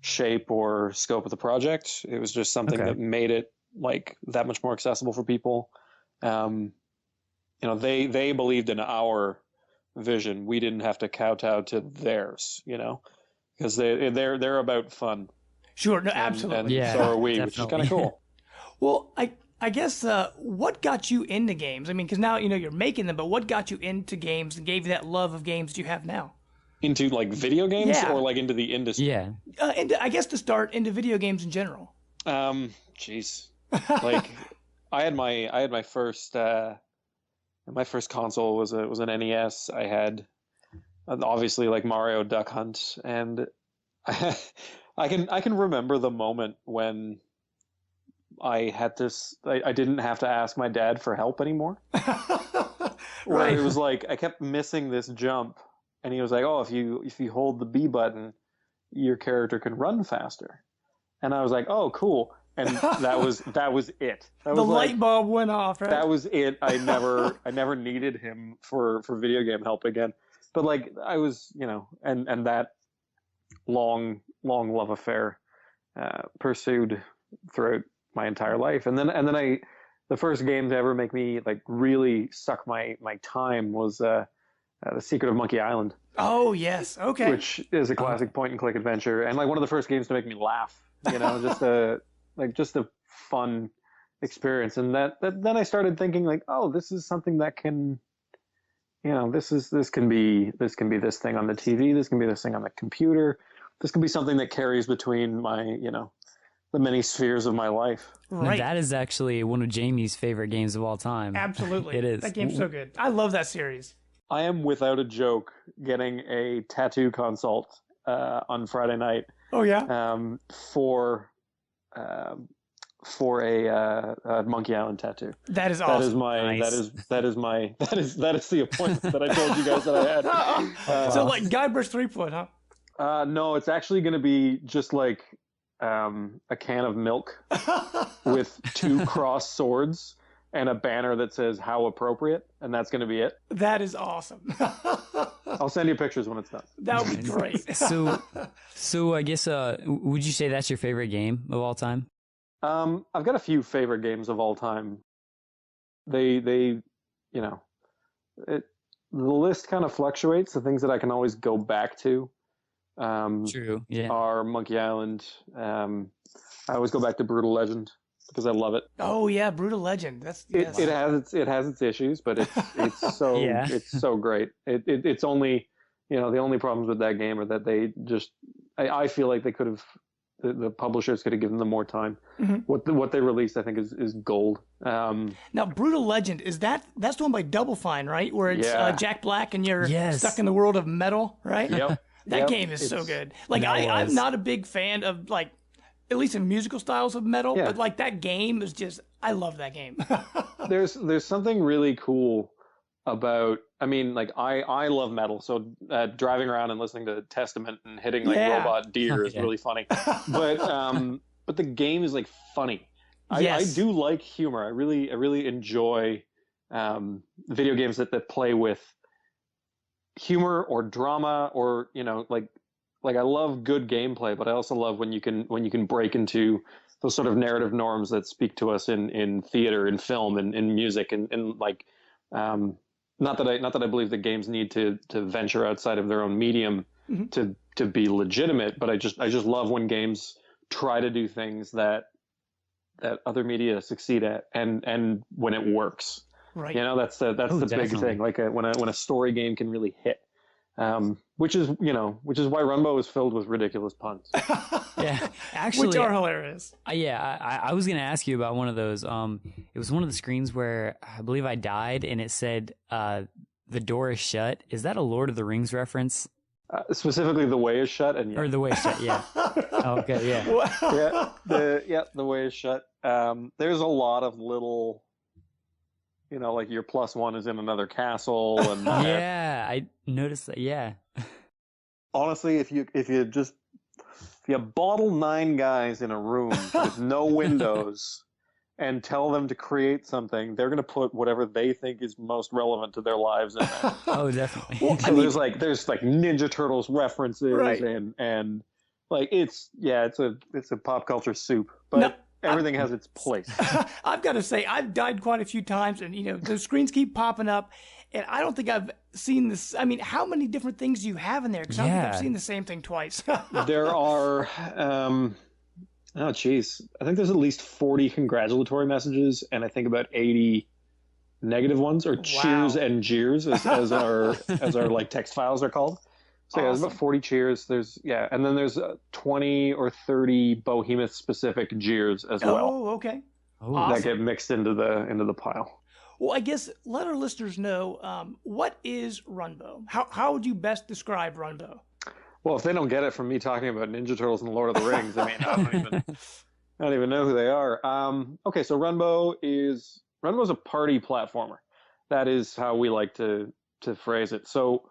shape or scope of the project. It was just something
Okay.
that made it like that much more accessible for people. They believed in our vision. We didn't have to kowtow to theirs, because they're about fun.
Sure. No,
And
absolutely.
Yeah,
so are we, which is
definitely.
kind of cool.
Well, I guess what got you into games? I mean, because now you're making them, but what got you into games and gave you that love of games that you have now?
Into like video games
Yeah.
or like into the industry?
Yeah.
And I guess to start into video games in general.
Jeez. Like I had my first console was an NES. I had obviously like Mario Duck Hunt, and I can remember the moment when I had this. I didn't have to ask my dad for help anymore. Where
Right.
it was like I kept missing this jump, and he was like, "Oh, if you hold the B button, your character can run faster." And I was like, "Oh, cool." And that was it. That
The
was
light bulb went off, right?
that was it. I never needed him for video game help again. But like I was, and that long love affair pursued throughout my entire life. And then the first game to ever make me like really suck my time was The Secret of Monkey Island,
Oh, yes. Okay.
which is a classic point and click adventure, and like one of the first games to make me laugh. Just a fun experience. And then I started thinking like, oh, this is something that can, this can be this thing on the TV. This can be this thing on the computer. This can be something that carries between my the many spheres of my life.
Right.
That is actually one of Jamie's favorite games of all time.
Absolutely.
It is.
That game's so good. I love that series.
I am, without a joke, getting a tattoo consult on Friday night.
Oh, yeah?
For a Monkey Island tattoo.
That is awesome.
That is my that is the appointment that I told you guys that I had.
So like Guybrush Threepwood, huh?
No, it's actually going to be just like a can of milk with 2 crossed swords and a banner that says "How appropriate," and that's going to be it.
That is awesome.
I'll send you pictures when it's done.
That would be great.
So I guess would you say that's your favorite game of all time?
I've got a few favorite games of all time. The list kind of fluctuates. The things that I can always go back to
True. Yeah.
are Monkey Island. I always go back to Brutal Legend because I love it.
Oh yeah, Brutal Legend. Yes.
It has its issues, but it's so it's so great. It's only the only problems with that game are that they just I feel like they could have the publishers could have given them more time. Mm-hmm. What they released, I think, is gold.
Now, Brutal Legend that's the one by Double Fine, right? Where it's Jack Black and you're stuck in the world of metal, right?
Yep.
That game is so good. Like I'm not a big fan of like, at least in musical styles of metal, but like that game is just, I love that game.
There's something really cool about, I mean, like I love metal, so driving around and listening to Testament and hitting like robot deer is really funny. But the game is like funny. I do like humor. I really enjoy video games that play with humor or drama or like I love good gameplay, but I also love when you can break into those sort of narrative norms that speak to us in theater, in film, and in music, and like not that I believe that games need to venture outside of their own medium to be legitimate, but I just love when games try to do things that other media succeed at, and when it works.
Right.
That's the big thing. Like when a story game can really hit, which is why Runbow is filled with ridiculous puns.
Yeah, actually,
which are hilarious.
I was gonna ask you about one of those. It was one of the screens where I believe I died, and it said, "The door is shut." Is that a Lord of the Rings reference?
Specifically, the way is shut, and
or the way is shut. Yeah. Okay. Yeah.
The way is shut. There's a lot of little. Like your +1 is in another castle, and
I noticed that. Yeah.
Honestly, if you bottle 9 guys in a room with no windows and tell them to create something, they're going to put whatever they think is most relevant to their lives in there.
Oh, definitely.
Well, so there's like Ninja Turtles references,
right.
and like it's a pop culture soup, but. No. Everything has its place.
I've got to say, I've died quite a few times, and those screens keep popping up, and I don't think I've seen this. I mean, how many different things do you have in there? Because I don't think I've seen the same thing twice.
There are, I think there's at least 40 congratulatory messages, and I think about 80 negative ones, or cheers and jeers, as our like text files are called. So there's about 40 cheers. And then there's 20 or 30 Behemoth specific jeers as well.
Oh, okay.
That get mixed into the pile.
Well, I guess let our listeners know what is Runbow. How would you best describe Runbow?
Well, if they don't get it from me talking about Ninja Turtles and Lord of the Rings, I mean, I don't even know who they are. Okay, so Runbow's a party platformer. That is how we like to phrase it. So.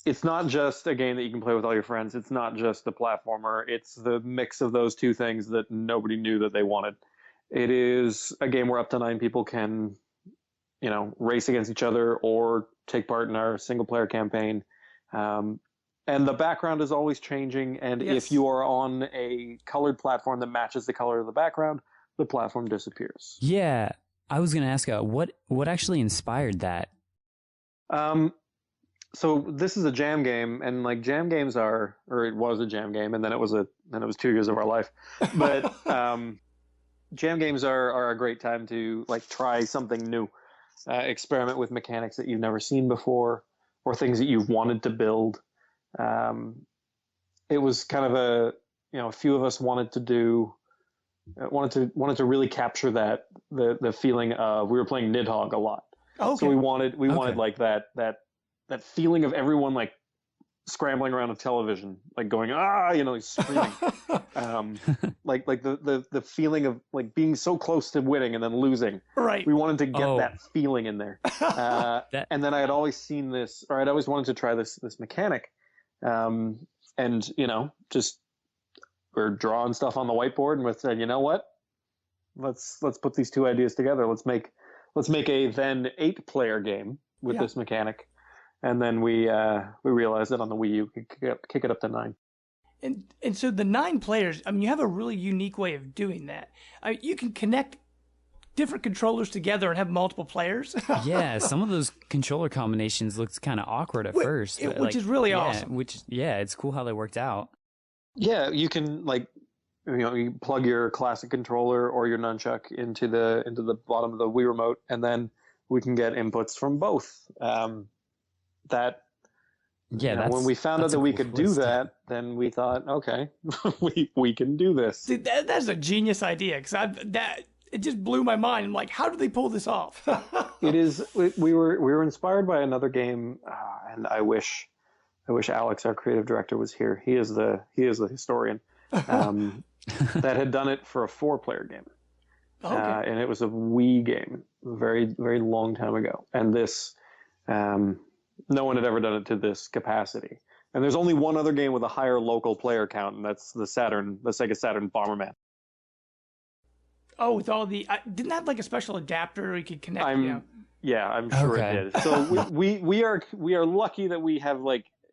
It's not just a game that you can play with all your friends. It's not just a platformer. It's the mix of those two things that nobody knew that they wanted. It is a game where up to 9 people can, race against each other or take part in our single-player campaign. And the background is always changing. And if you are on a colored platform that matches the color of the background, the platform disappears.
Yeah, I was going to ask what actually inspired that.
So this is a jam game, and like jam games it was a jam game, and then it was 2 years of our life. But jam games are a great time to like try something new, experiment with mechanics that you've never seen before, or things that you've wanted to build. It was kind of a few of us wanted to really capture the feeling of, we were playing Nidhogg a lot.
Okay.
So we wanted like that feeling of everyone like scrambling around a television, like going, like screaming. Like the feeling of like being so close to winning and then losing.
Right.
We wanted to get that feeling in there. And then I had always seen this, or I'd always wanted to try this mechanic. And just we're drawing stuff on the whiteboard, and we said, you know what? Let's put these two ideas together. Let's make a then 8-player game with this mechanic. And then we realized that on the Wii U we could kick it up to 9.
And so the 9 players, I mean, you have a really unique way of doing that. You can connect different controllers together and have multiple players.
Yeah, some of those controller combinations looked kind of awkward at first.
Which is really awesome.
It's cool how they worked out.
Yeah, you can you plug your classic controller or your nunchuck into the bottom of the Wii remote, and then we can get inputs from both. When we found out that we could do that, then we thought, okay, we can do this.
Dude, that's a genius idea, because it just blew my mind. I'm like, how did they pull this off?
It is. We were inspired by another game, and I wish Alex, our creative director, was here. He is the historian. That had done it for a 4-player game.
Okay.
And it was a Wii game, a very, very long time ago. And this, no one had ever done it to this capacity. And there's only one other game with a higher local player count, and that's the Sega Saturn Bomberman.
Oh, with all the didn't that have like a special adapter we could connect?
Yeah, I'm sure it did. So we are lucky that we have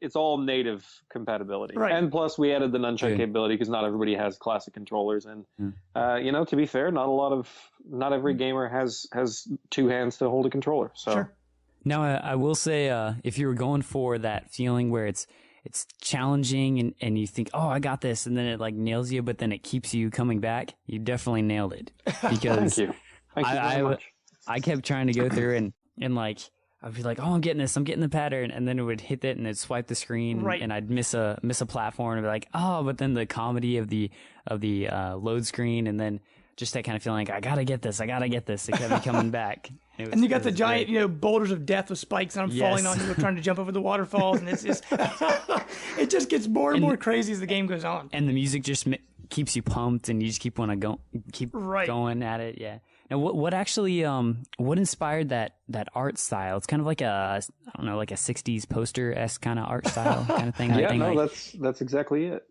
it's all native compatibility,
right?
And plus we added the nunchuck capability because not everybody has classic controllers, and to be fair, not every gamer has 2 hands to hold a controller. So
sure.
Now I will say, if you were going for that feeling where it's challenging and you think, oh, I got this, and then it nails you, but then it keeps you coming back, you definitely nailed it. Because
Thank you very much.
I kept trying to go through and I'd be like, oh, I'm getting the pattern, and then it would hit it and it'd swipe the screen,
right.
And I'd miss a platform and be like, oh, but then the comedy of the load screen, and then just that kind of feeling like I gotta get this, it kept me coming back.
And you got the giant, boulders of death with spikes on them falling on you, trying to jump over the waterfalls, and it's just it just gets more and more crazy as the game goes on.
And the music just keeps you pumped, and you just keep going at it. Yeah. Now, what actually what inspired that art style? It's kind of like a 60s poster-esque kind of art style kind of thing.
That's exactly it.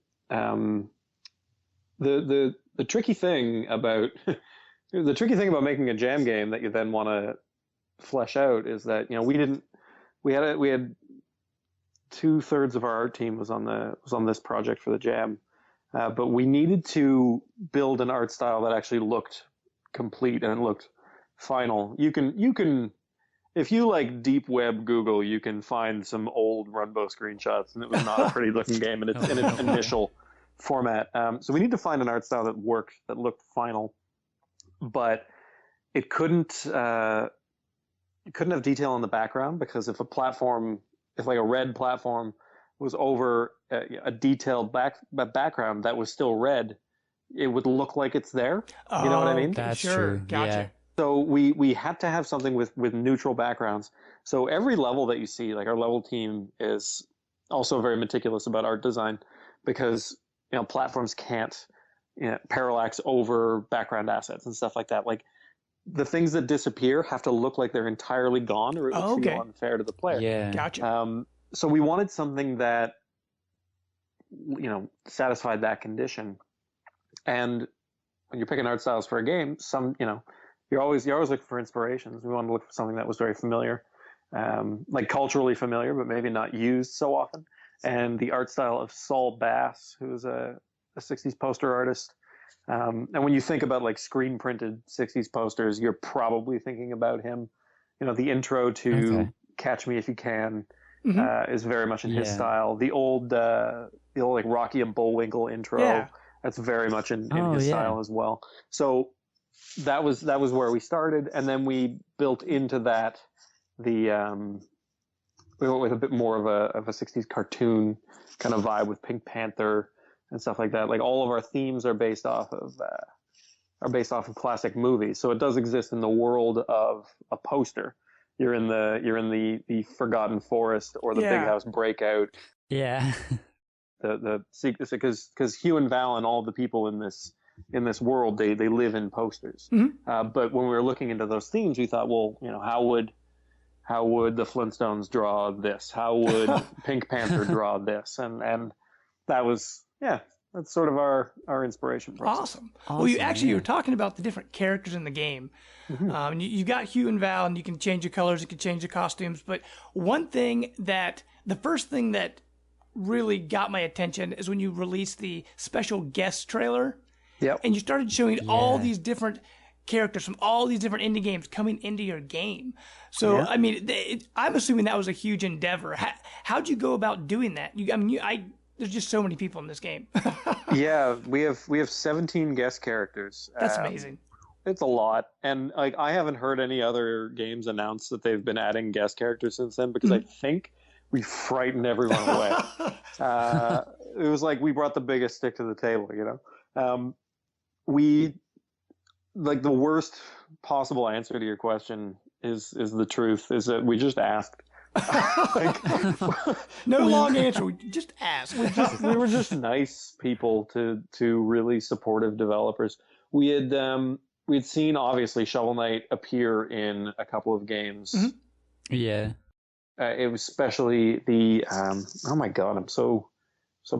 The tricky thing about making a jam game that you then want to flesh out is that we had 2/3 of our art team was on this project for the jam, but we needed to build an art style that actually looked complete and looked final. You can if you deep web Google, you can find some old Runbow screenshots, and it was not a pretty looking game in its initial format. So we need to find an art style that worked, that looked final, but it couldn't have detail in the background, because if a red platform was over a detailed background that was still red, it would look like it's there. You know what I mean?
That's
sure.
true.
Gotcha.
Yeah.
So we had to have something with neutral backgrounds. So every level that you see, our level team is also very meticulous about art design, because platforms can't parallax over background assets and stuff like that. The things that disappear have to look like they're entirely gone, or it would feel unfair to the player.
Yeah.
Gotcha.
So we wanted something that satisfied that condition. And when you're picking art styles for a game, you're always looking for inspirations. We wanted to look for something that was very familiar, culturally familiar, but maybe not used so often. And the art style of Saul Bass, who's a 60s poster artist. And when you think about screen printed 60s posters, you're probably thinking about him. The intro to Catch Me If You Can is very much in his style. The old Rocky and Bullwinkle intro, that's very much in his style as well. So that was where we started, and then we built into that we went with a bit more of a 60s cartoon kind of vibe with Pink Panther and stuff like that. Like all of our themes are based off of classic movies. So it does exist in the world of a poster. You're in the Forgotten Forest or the Big House Breakout.
Yeah.
The secret, because Hugh and Val and all the people in this world, they live in posters.
Mm-hmm.
But when we were looking into those themes, we thought, well, how would the Flintstones draw this? How would Pink Panther draw this? And that was, that's sort of our inspiration process.
Awesome. Well, you were talking about the different characters in the game.
Mm-hmm.
You got Hugh and Val, and you can change the colors, you can change the costumes. But the first thing that really got my attention is when you released the special guest trailer.
Yep.
And you started showing all these different characters from all these different indie games coming into your game. So, I mean, I'm assuming that was a huge endeavor. How'd you go about doing that? There's just so many people in this game.
Yeah, we have 17 guest characters.
That's amazing.
It's a lot, and like I haven't heard any other games announce that they've been adding guest characters since then, because I think we frightened everyone away. It was like we brought the biggest stick to the table, we like the worst possible answer to your question is the truth, is that we just asked.
No long answer. We just asked.
We were just nice people to really supportive developers. We'd seen obviously Shovel Knight appear in a couple of games.
Mm-hmm. Yeah.
It was especially the oh my god, I'm so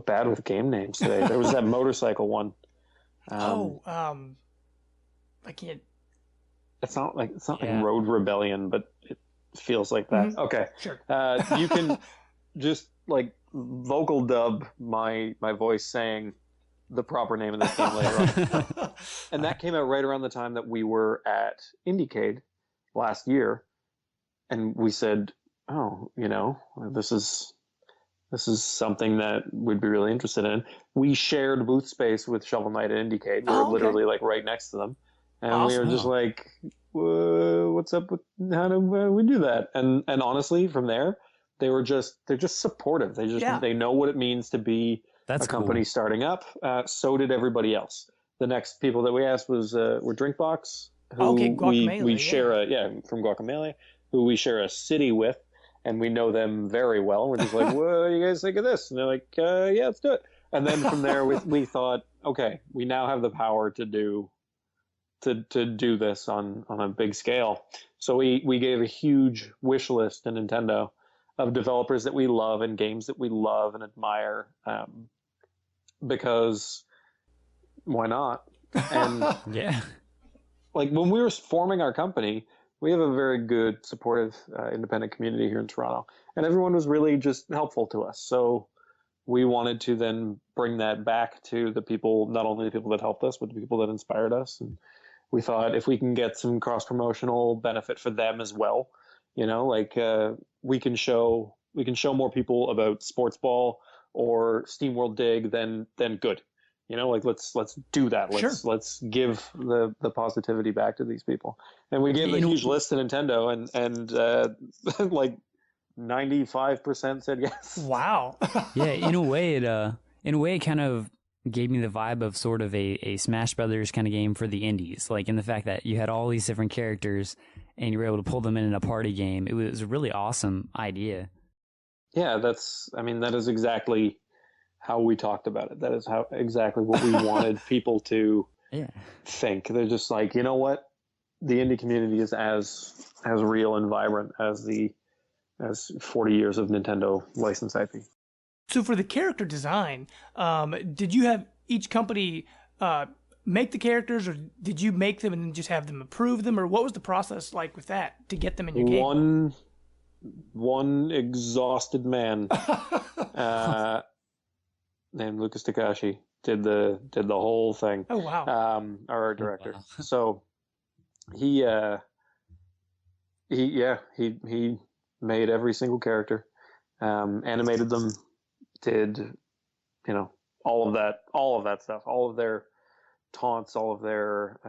bad with game names today. There was that motorcycle one.
I can't.
It's not like Road Rebellion, but it feels like that. Mm-hmm. Okay,
sure.
You can just like vocal dub my voice saying the proper name of this game later on. And that came out right around the time that we were at Indiecade last year, and we said, oh, this is something that we'd be really interested in. We shared booth space with Shovel Knight at Indiecade. We were literally like right next to them. And we were just like, what's up with how do we do that? And honestly, from there, they're just supportive. They know what it means to be a company starting up. So did everybody else. The next people that we asked were Drinkbox, who we share from Guacamelee, who we share a city with, and we know them very well. We're just like, what do you guys think of this? And they're like, yeah, let's do it. And then from there, we thought, okay, we now have the power to do this on a big scale. So we gave a huge wish list to Nintendo of developers that we love and games that we love and admire, because why not? And
yeah,
like when we were forming our company, we have a very good, supportive, independent community here in Toronto, and everyone was really just helpful to us. So we wanted to then bring that back to the people, not only the people that helped us, but the people that inspired us. And we thought if we can get some cross-promotional benefit for them as well, we can show more people about sports ball or SteamWorld Dig, then good. Let's do that. Let's give the positivity back to these people. And we gave a huge list to Nintendo, and like 95% said yes.
Wow.
Yeah, in a way it kind of gave me the vibe of sort of a Smash Brothers kind of game for the indies, like in the fact that you had all these different characters and you were able to pull them in a party game. It was a really awesome idea.
Yeah, that is exactly how we talked about it. That is exactly what we wanted people to think. They're just like, you know what? The indie community is as real and vibrant as 40 years of Nintendo licensed IP.
So for the character design, did you have each company make the characters, or did you make them and then just have them approve them, or what was the process like with that to get them in your game?
One exhausted man named Lucas Takashi did the whole thing.
Oh wow!
Our director. Wow. So he made every single character, animated them, did all of that stuff, all of their taunts, all of their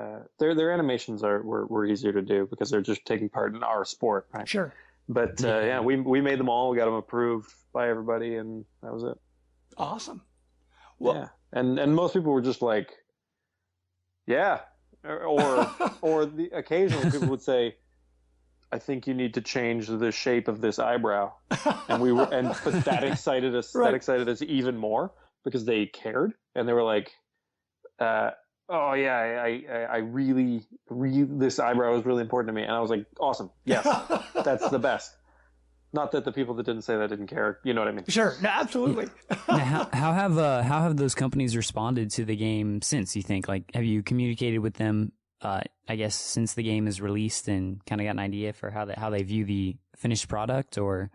animations were easier to do because they're just taking part in our sport, right?
Sure.
But we made them all. We got them approved by everybody, and that was it.
Awesome. Well,
And most people were just like, yeah, or the occasionally people would say, I think you need to change the shape of this eyebrow, and but that excited us.
Right.
That excited us even more because they cared, and they were like, oh yeah, I really, this eyebrow is really important to me, and I was like, awesome, yes, that's the best. Not that the people that didn't say that didn't care, you know what I mean?
Sure, no, absolutely.
Now, how have those companies responded to the game since? You think, like, have you communicated with them? I guess since the game is released and kind of got an idea for how they view the finished product, or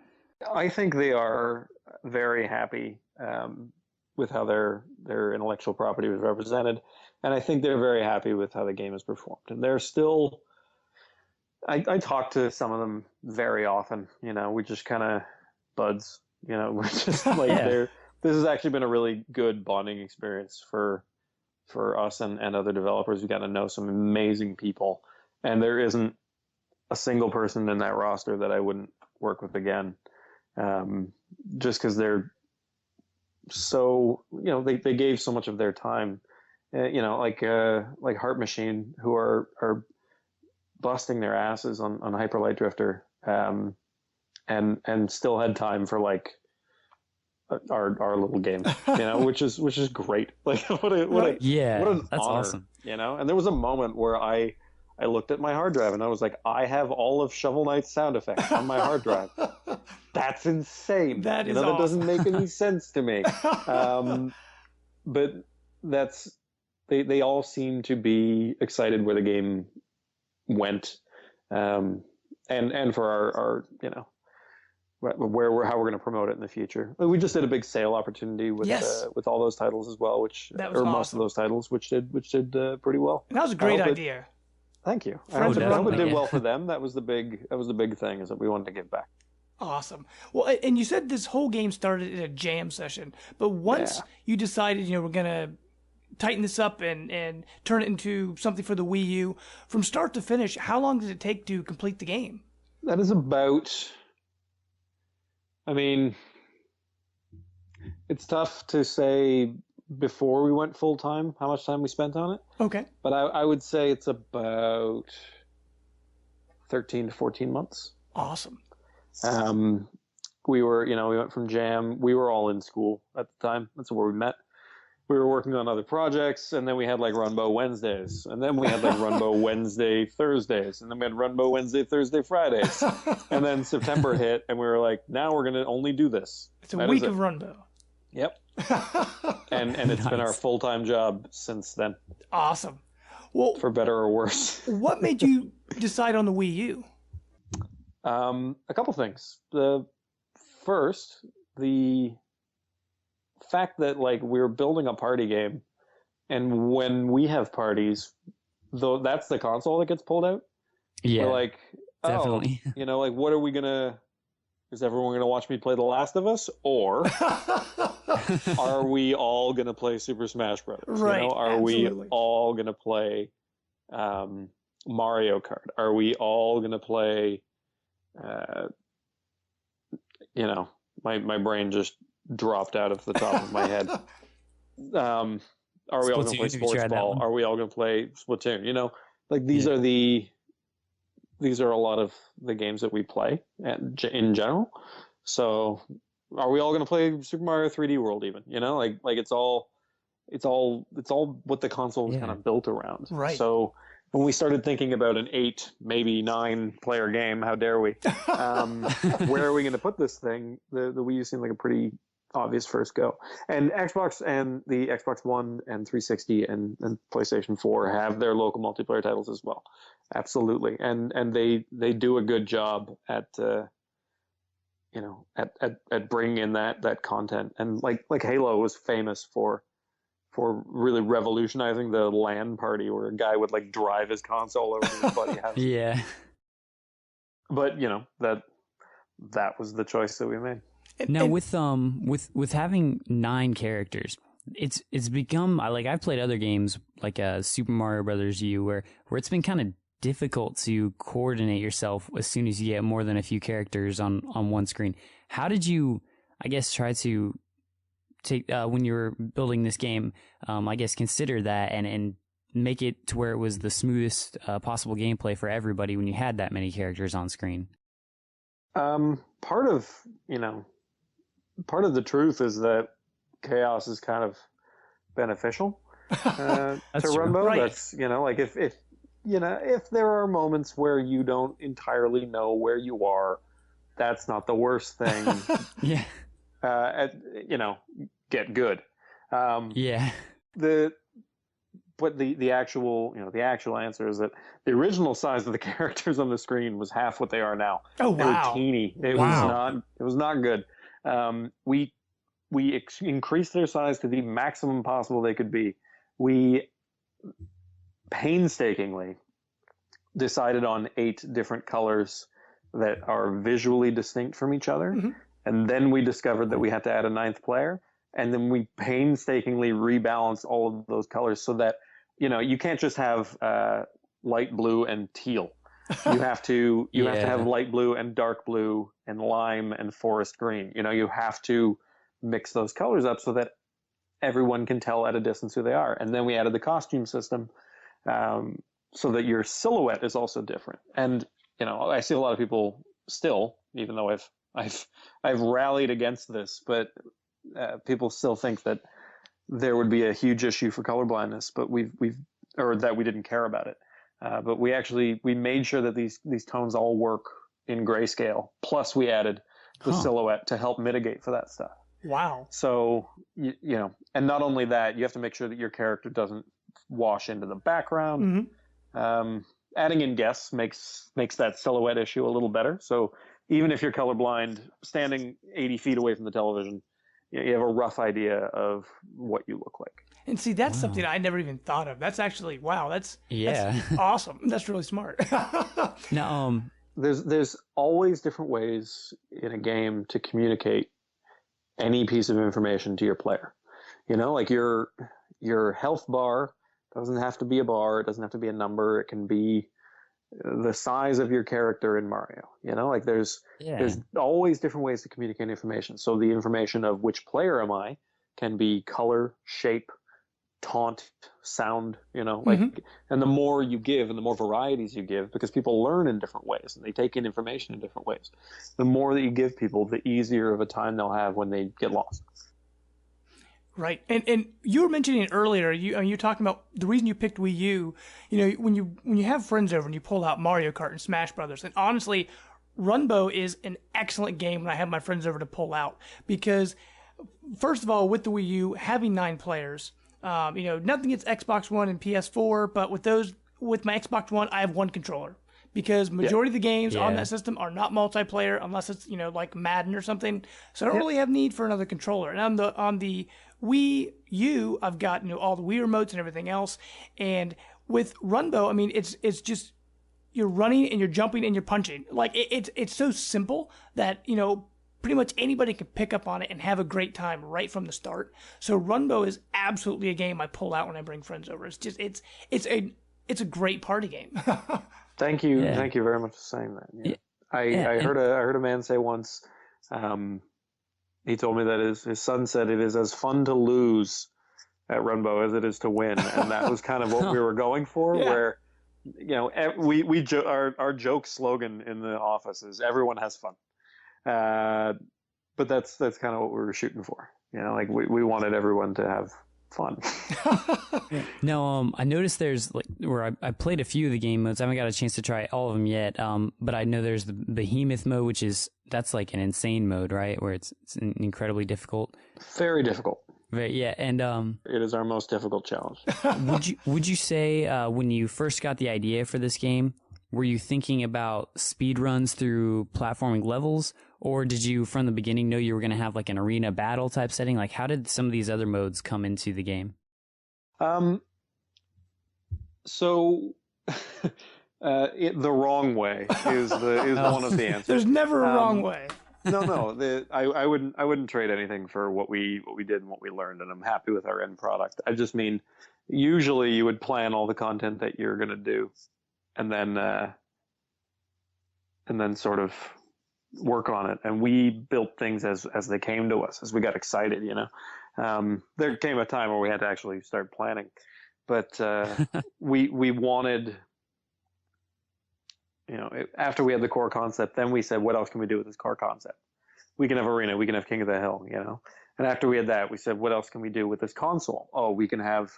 I think they are very happy with how their intellectual property was represented, and I think they're very happy with how the game has performed. And they're still, I talk to some of them very often. You know, we just kind of buds. You know, we're just like
Yeah.
This has actually been a really good bonding experience for us and other developers. We got to know some amazing people, and there isn't a single person in that roster that I wouldn't work with again, just because they're so, you know, they gave so much of their time, you know, like Heart Machine, who are busting their asses on Hyperlight Drifter, and still had time for like our little game, you know, which is great. Like what an
that's
honor,
awesome.
you know. And there was a moment where I looked at my hard drive and I was like, I have all of Shovel Knight's sound effects on my hard drive. That's insane.
That is
that
awesome.
doesn't make any sense to me. But they all seem to be excited where the game went, and for our you know, how we're going to promote it in the future. We just did a big sale opportunity with all those titles as well, most of those titles, which did pretty well.
And that was a great idea.
Thank you. I
Friends
hope
of
it did
yeah.
well for them. That was the big thing, is that we wanted to give back.
Awesome. Well, and you said this whole game started in a jam session, but once you decided, you know, we're gonna tighten this up and turn it into something for the Wii U, from start to finish, how long did it take to complete the game?
That is about, I mean, it's tough to say before we went full time how much time we spent on it.
Okay.
But I would say it's about 13 to 14 months.
Awesome.
We went from jam. We were all in school at the time. That's where we met. We were working on other projects, and then we had like Runbow Wednesdays, and then we had like Runbow Wednesday Thursdays, and then we had Runbow Wednesday Thursday Fridays, and then September hit, and we were like, now we're gonna only do this.
It's a week of Runbow.
Yep. and it's been our full-time job since then.
Awesome. Well,
for better or worse.
What made you decide on the Wii U?
A couple things. The first, the fact that like we're building a party game, and when we have parties, though, that's the console that gets pulled out.
Yeah,
we're like,
definitely.
You know, like, what are we gonna? Is everyone gonna watch me play The Last of Us, or are we all gonna play Super Smash Brothers?
Right.
You know, are
absolutely.
we all gonna play Mario Kart? Are we all gonna play? You know, my brain just dropped out of the top of my head. Are we all going to play sports ball? Are we all going to play Splatoon? You know, like these are a lot of the games that we play in general. So are we all going to play Super Mario 3D World even? You know, like it's all what the console was kind of built around.
Right.
So when we started thinking about an 8, maybe 9 player game, how dare we? Where are we going to put this thing? The Wii U seemed like a pretty obvious first go. And Xbox and the Xbox One and 360 and PlayStation 4 have their local multiplayer titles as well. Absolutely. And they do a good job at bringing in that content. And like Halo was famous for really revolutionizing the LAN party, where a guy would like drive his console over to his buddy's house.
Yeah.
But you know, that was the choice that we made.
Now with having 9 characters, it's become I've played other games like Super Mario Brothers U where it's been kind of difficult to coordinate yourself as soon as you get more than a few characters on one screen. How did you, I guess, try to take when you were building this game, I guess consider that and make it to where it was the smoothest possible gameplay for everybody when you had that many characters on screen?
Part of the truth is that chaos is kind of beneficial to Runbow.
Right.
That's like if there are moments where you don't entirely know where you are, that's not the worst thing.
Yeah.
Get good.
Yeah.
But the actual answer is that the original size of the characters on the screen was half what they are now.
Oh, wow.
They were teeny. It was not good. We increased their size to the maximum possible they could be. We painstakingly decided on 8 different colors that are visually distinct from each other.
Mm-hmm.
And then we discovered that we had to add a 9th player. And then we painstakingly rebalanced all of those colors so that, you can't just have light blue and teal. You have to have light blue and dark blue and lime and forest green. You have to mix those colors up so that everyone can tell at a distance who they are. And then we added the costume system so that your silhouette is also different. And, I see a lot of people still, even though I've rallied against this, but people still think that there would be a huge issue for colorblindness, but or that we didn't care about it. But we made sure that these tones all work in grayscale. Plus we added the silhouette to help mitigate for that stuff.
Wow. So,
and not only that, you have to make sure that your character doesn't wash into the background. Mm-hmm. Adding in guests makes that silhouette issue a little better. So even if you're colorblind, standing 80 feet away from the television, you have a rough idea of what you look like.
And see, that's something I never even thought of. That's actually, that's awesome. That's really smart.
Now,
there's always different ways in a game to communicate any piece of information to your player. Like your health bar doesn't have to be a bar. It doesn't have to be a number. It can be the size of your character in Mario. Like there's always different ways to communicate information. So the information of which player am I can be color, shape, taunt, sound, and the more you give and the more varieties you give, because people learn in different ways and they take in information in different ways. The more that you give people, the easier of a time they'll have when they get lost.
Right, and you were mentioning earlier. You're talking about the reason you picked Wii U. When you have friends over and you pull out Mario Kart and Smash Brothers. And honestly, Runbow is an excellent game when I have my friends over to pull out, because first of all, with the Wii U having 9 players, nothing against Xbox One and PS4, but with my Xbox One, I have one controller. Because majority of the games on that system are not multiplayer unless it's like Madden or something. So I don't really have need for another controller. And on the Wii U, I've got all the Wii remotes and everything else. And with Runbow, it's just you're running and you're jumping and you're punching. Like it's so simple that pretty much anybody can pick up on it and have a great time right from the start. So Runbow is absolutely a game I pull out when I bring friends over. It's just it's a great party game.
Thank you. Yeah. Thank you very much for saying that. Yeah. I heard a man say once, he told me that his son said it is as fun to lose at Runbow as it is to win. And that was kind of what we were going for, where, our joke slogan in the office is everyone has fun. But that's kind of what we were shooting for. We wanted everyone to have fun.
Now, I noticed there's where I played a few of the game modes. I haven't got a chance to try all of them yet. But I know there's the Behemoth mode, that's like an insane mode, right? Where it's incredibly difficult.
Very difficult.
And
it is our most difficult challenge.
Would you say when you first got the idea for this game, were you thinking about speed runs through platforming levels, or did you from the beginning know you were going to have like an arena battle type setting? Like, how did some of these other modes come into the game?
So the wrong way is one of the answers.
There's never a wrong way.
No. I wouldn't trade anything for what we did and what we learned, and I'm happy with our end product. I just mean, usually you would plan all the content that you're going to do, and then sort of work on it. And we built things as they came to us, as we got excited, There came a time where we had to actually start planning, but we wanted, after we had the core concept, then we said, what else can we do with this core concept? We can have Arena, we can have King of the Hill, And after we had that, we said, what else can we do with this console? Oh, we can have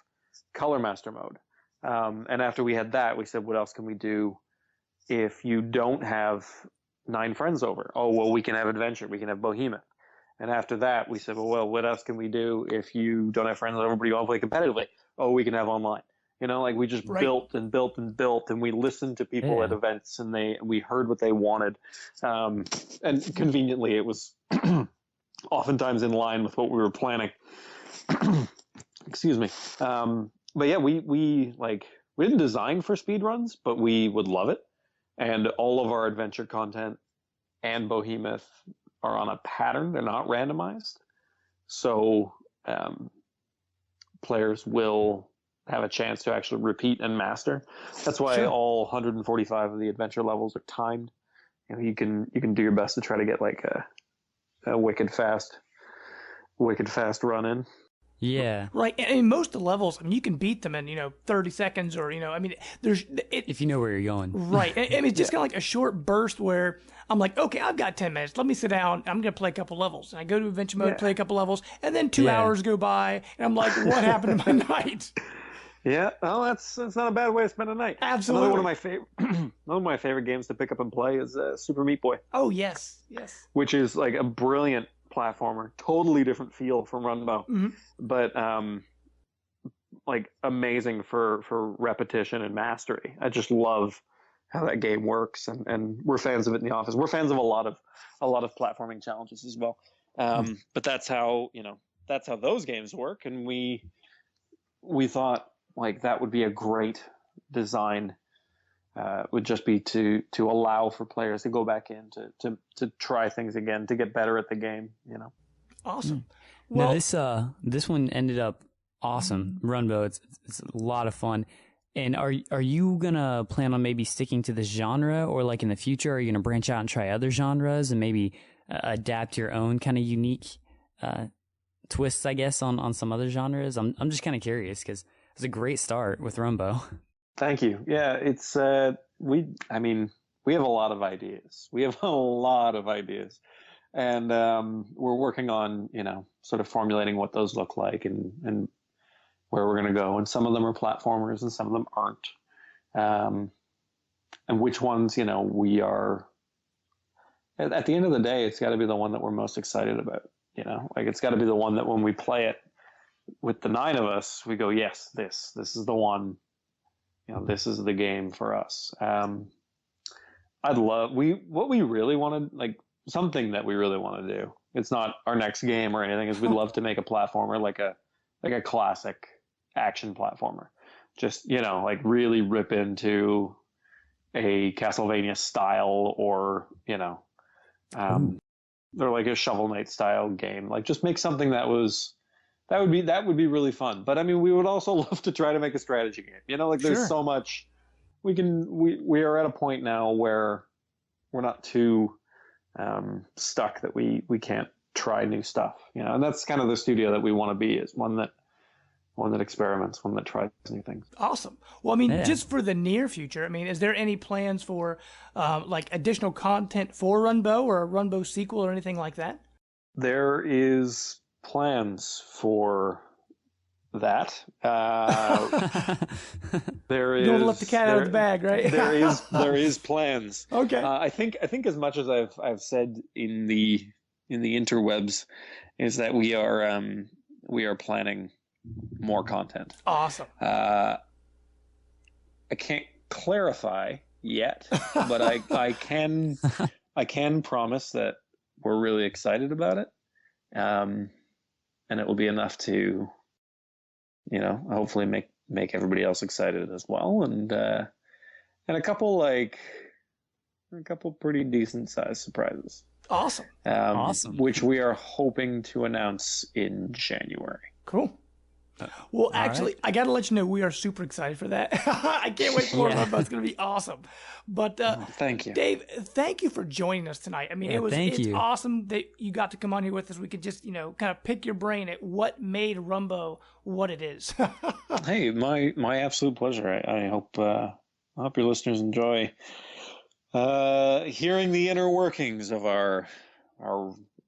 Color Master mode. And after we had that, we said, what else can we do if you don't have 9 friends over? Oh, well, we can have Adventure, we can have Bohemia. And after that, we said, well, what else can we do if you don't have friends over, but you want to play competitively? Oh, we can have online. We just built and built and built, and we listened to people at events, and we heard what they wanted. And conveniently, it was oftentimes in line with what we were planning. Excuse me. But yeah, we didn't design for speedruns, but we would love it. And all of our adventure content and Behemoth are on a pattern. They're not randomized. So players will have a chance to actually repeat and master. That's why all 145 of the adventure levels are timed. You can do your best to try to get a wicked fast run in.
Yeah.
Right. And most of the levels, you can beat them in, 30 seconds or,
if you know where you're going.
Right. It's just kind of like a short burst where I'm like, okay, I've got 10 minutes. Let me sit down. I'm going to play a couple levels. And I go to adventure mode, play a couple levels, and then 2 hours go by, and I'm like, what happened to my night?
Yeah. Well, that's not a bad way to spend a night.
Absolutely.
One of my favorite games to pick up and play is Super Meat Boy.
Oh, yes.
Which is a brilliant platformer, totally different feel from Runbow, but amazing for repetition and mastery. I just love how that game works, and we're fans of it in the office. We're fans of a lot of platforming challenges as well. But that's how those games work, and we thought that would be a great design. Would just be to allow for players to go back in to try things again, to get better at the game.
Awesome.
Well, now this one ended up awesome. Runbow, it's a lot of fun. And are you gonna plan on maybe sticking to this genre, or in the future, are you gonna branch out and try other genres and maybe adapt your own kind of unique twists, I guess, on some other genres? I'm just kind of curious because it's a great start with Runbow.
Thank you. Yeah, it's we have a lot of ideas. And we're working on, sort of formulating what those look like and where we're going to go. And some of them are platformers and some of them aren't. And which ones, we are, at the end of the day, it's got to be the one that we're most excited about. It's got to be the one that when we play it with the 9 of us, we go, yes, this is the one. This is the game for us. What we really want to, something that we really want to do. It's not our next game or anything, is we'd love to make a platformer like a classic action platformer. Just, really rip into a Castlevania style or a Shovel Knight style game. Just make something that would be really fun. But we would also love to try to make a strategy game. There's so much we are at a point now where we're not too stuck that we can't try new stuff. And that's kind of the studio that we want to be, is one that experiments, one that tries new things.
Awesome. Well, just for the near future, is there any plans for additional content for Runbow or a Runbow sequel or anything like that?
There is plans for that. There is.
Don't let the cat out of the bag, right?
there is plans.
Okay.
I think as much as I've said in the interwebs, is that we are planning more content.
Awesome.
I can't clarify yet, but I can promise that we're really excited about it. And it will be enough to, hopefully make everybody else excited as well. And a couple pretty decent sized surprises.
Awesome.
Awesome.
Which we are hoping to announce in January.
Cool. Well, actually, I got to let you know we are super excited for that. I can't wait for it. It's going to be awesome. But
thank you,
Dave. Thank you for joining us tonight. I mean, it's awesome that you got to come on here with us. We could just kind of pick your brain at what made Runbow what it is.
Hey, my absolute pleasure. I hope your listeners enjoy hearing the inner workings of our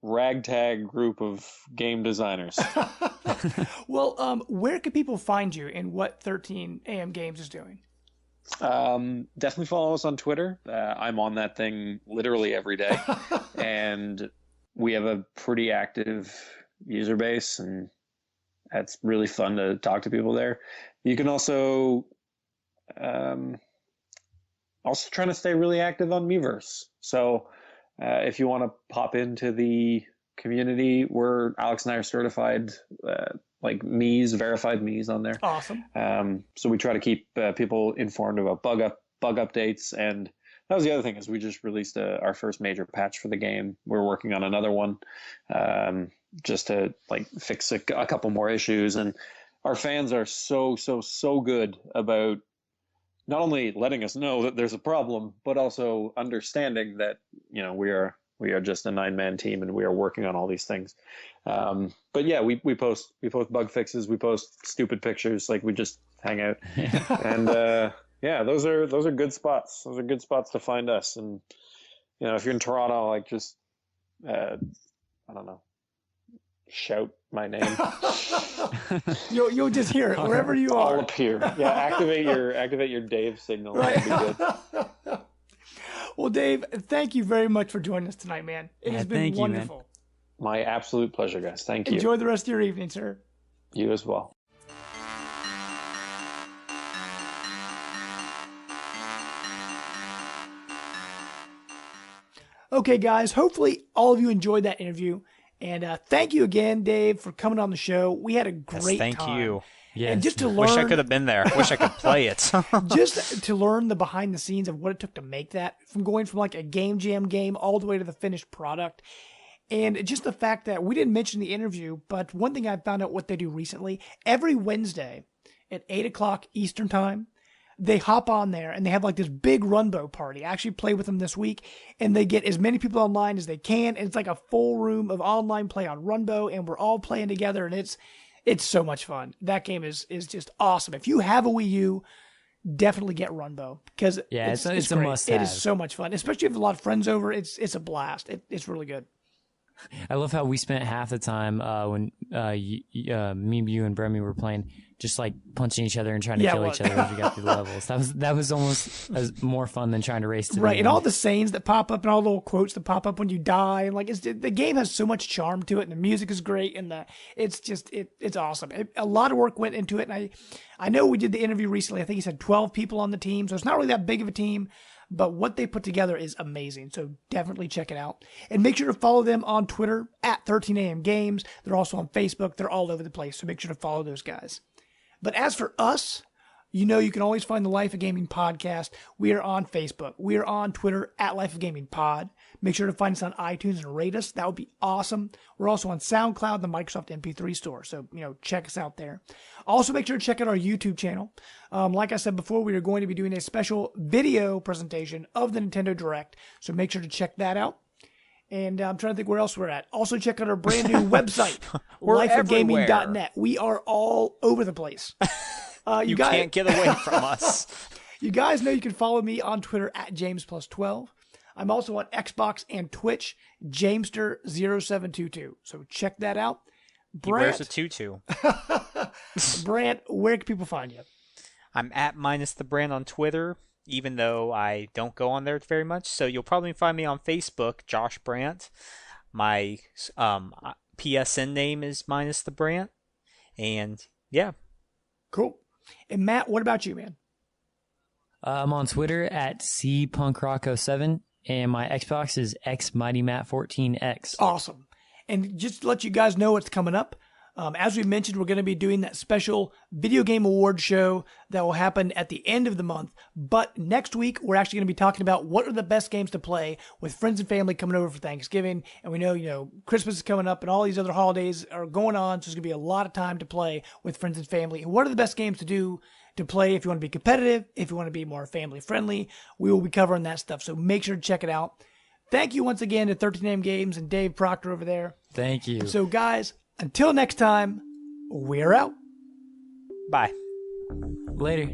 ragtag group of game designers.
Well, where can people find you and what 13 AM Games is doing?
Definitely follow us on Twitter. I'm on that thing literally every day, and we have a pretty active user base, and that's really fun to talk to people there. You can also trying to stay really active on Miiverse. So if you want to pop into the community, Alex and I are certified verified Miis on there.
Awesome.
So we try to keep people informed about bug updates, and that was the other thing is we just released our first major patch for the game. We're working on another one just to fix a couple more issues, and our fans are so good about not only letting us know that there's a problem, but also understanding that we are just a 9-man team and we are working on all these things. But yeah, we post bug fixes, we post stupid pictures, we just hang out, and yeah, those are good spots. Those are good spots to find us. And if you're in Toronto, just I don't know, shout my name.
You'll just hear it wherever you are.
I'll appear. Yeah, activate your Dave signal. Right. That'd be good.
Well, Dave, thank you very much for joining us tonight, man. It has been wonderful.
My absolute pleasure, guys. Thank you.
Enjoy the rest of your evening, sir.
You as well.
Okay, guys, hopefully all of you enjoyed that interview. And thank you again, Dave, for coming on the show. We had a great time.
Thank you.
Yes.
And just to learn,
wish I could have been there. Wish I could play it.
Just to learn the behind the scenes of what it took to make that, from going from a game jam game all the way to the finished product. And just the fact that we didn't mention the interview, but one thing I found out what they do recently, every Wednesday at 8 o'clock Eastern time, they hop on there and they have this big Runbow party. I actually played with them this week, and they get as many people online as they can. And it's a full room of online play on Runbow, and we're all playing together, and it's so much fun. That game is just awesome. If you have a Wii U, definitely get Runbow, because it's a must-have. It is so much fun, especially if you have a lot of friends over. It's a blast. It's really good.
I love how we spent half the time when me, you, and Bremy were playing, just punching each other and trying to kill each other as we got through the levels. That was almost more fun than trying to race to
right. And all the sayings that pop up and all the little quotes that pop up when you die, and the game has so much charm to it, and the music is great, and it's awesome. A lot of work went into it, and I know we did the interview recently. I think he said 12 people on the team, so it's not really that big of a team. But what they put together is amazing. So definitely check it out. And make sure to follow them on Twitter at 13am Games. They're also on Facebook. They're all over the place. So make sure to follow those guys. But as for us, you can always find the Life of Gaming podcast. We are on Facebook. We are on Twitter at Life of Gaming Pod. Make sure to find us on iTunes and rate us. That would be awesome. We're also on SoundCloud, the Microsoft MP3 store. So, check us out there. Also, make sure to check out our YouTube channel. Like I said before, we are going to be doing a special video presentation of the Nintendo Direct. So make sure to check that out. And I'm trying to think where else we're at. Also, check out our brand new website, lifeofgaming.net. We are all over the place.
You can't get away from us.
You guys know you can follow me on Twitter at James+12. I'm also on Xbox and Twitch, Jamester0722. So check that out.
Brant, he wears a tutu.
Brant, where can people find you?
I'm at -the_brand on Twitter, even though I don't go on there very much. So you'll probably find me on Facebook, Josh Brant. My PSN name is -the_brand. And yeah.
Cool. And Matt, what about you, man?
I'm on Twitter at cpunkrock07, and my Xbox is xmightymat14x.
Awesome. And just to let you guys know what's coming up, As we mentioned, we're going to be doing that special video game award show that will happen at the end of the month. But next week, we're actually going to be talking about what are the best games to play with friends and family coming over for Thanksgiving. And we know, Christmas is coming up and all these other holidays are going on. So there's going to be a lot of time to play with friends and family. And what are the best games to play if you want to be competitive, if you want to be more family friendly? We will be covering that stuff. So make sure to check it out. Thank you once again to 13M Games and Dave Proctor over there.
Thank you.
So guys, until next time, we're out.
Bye.
Later.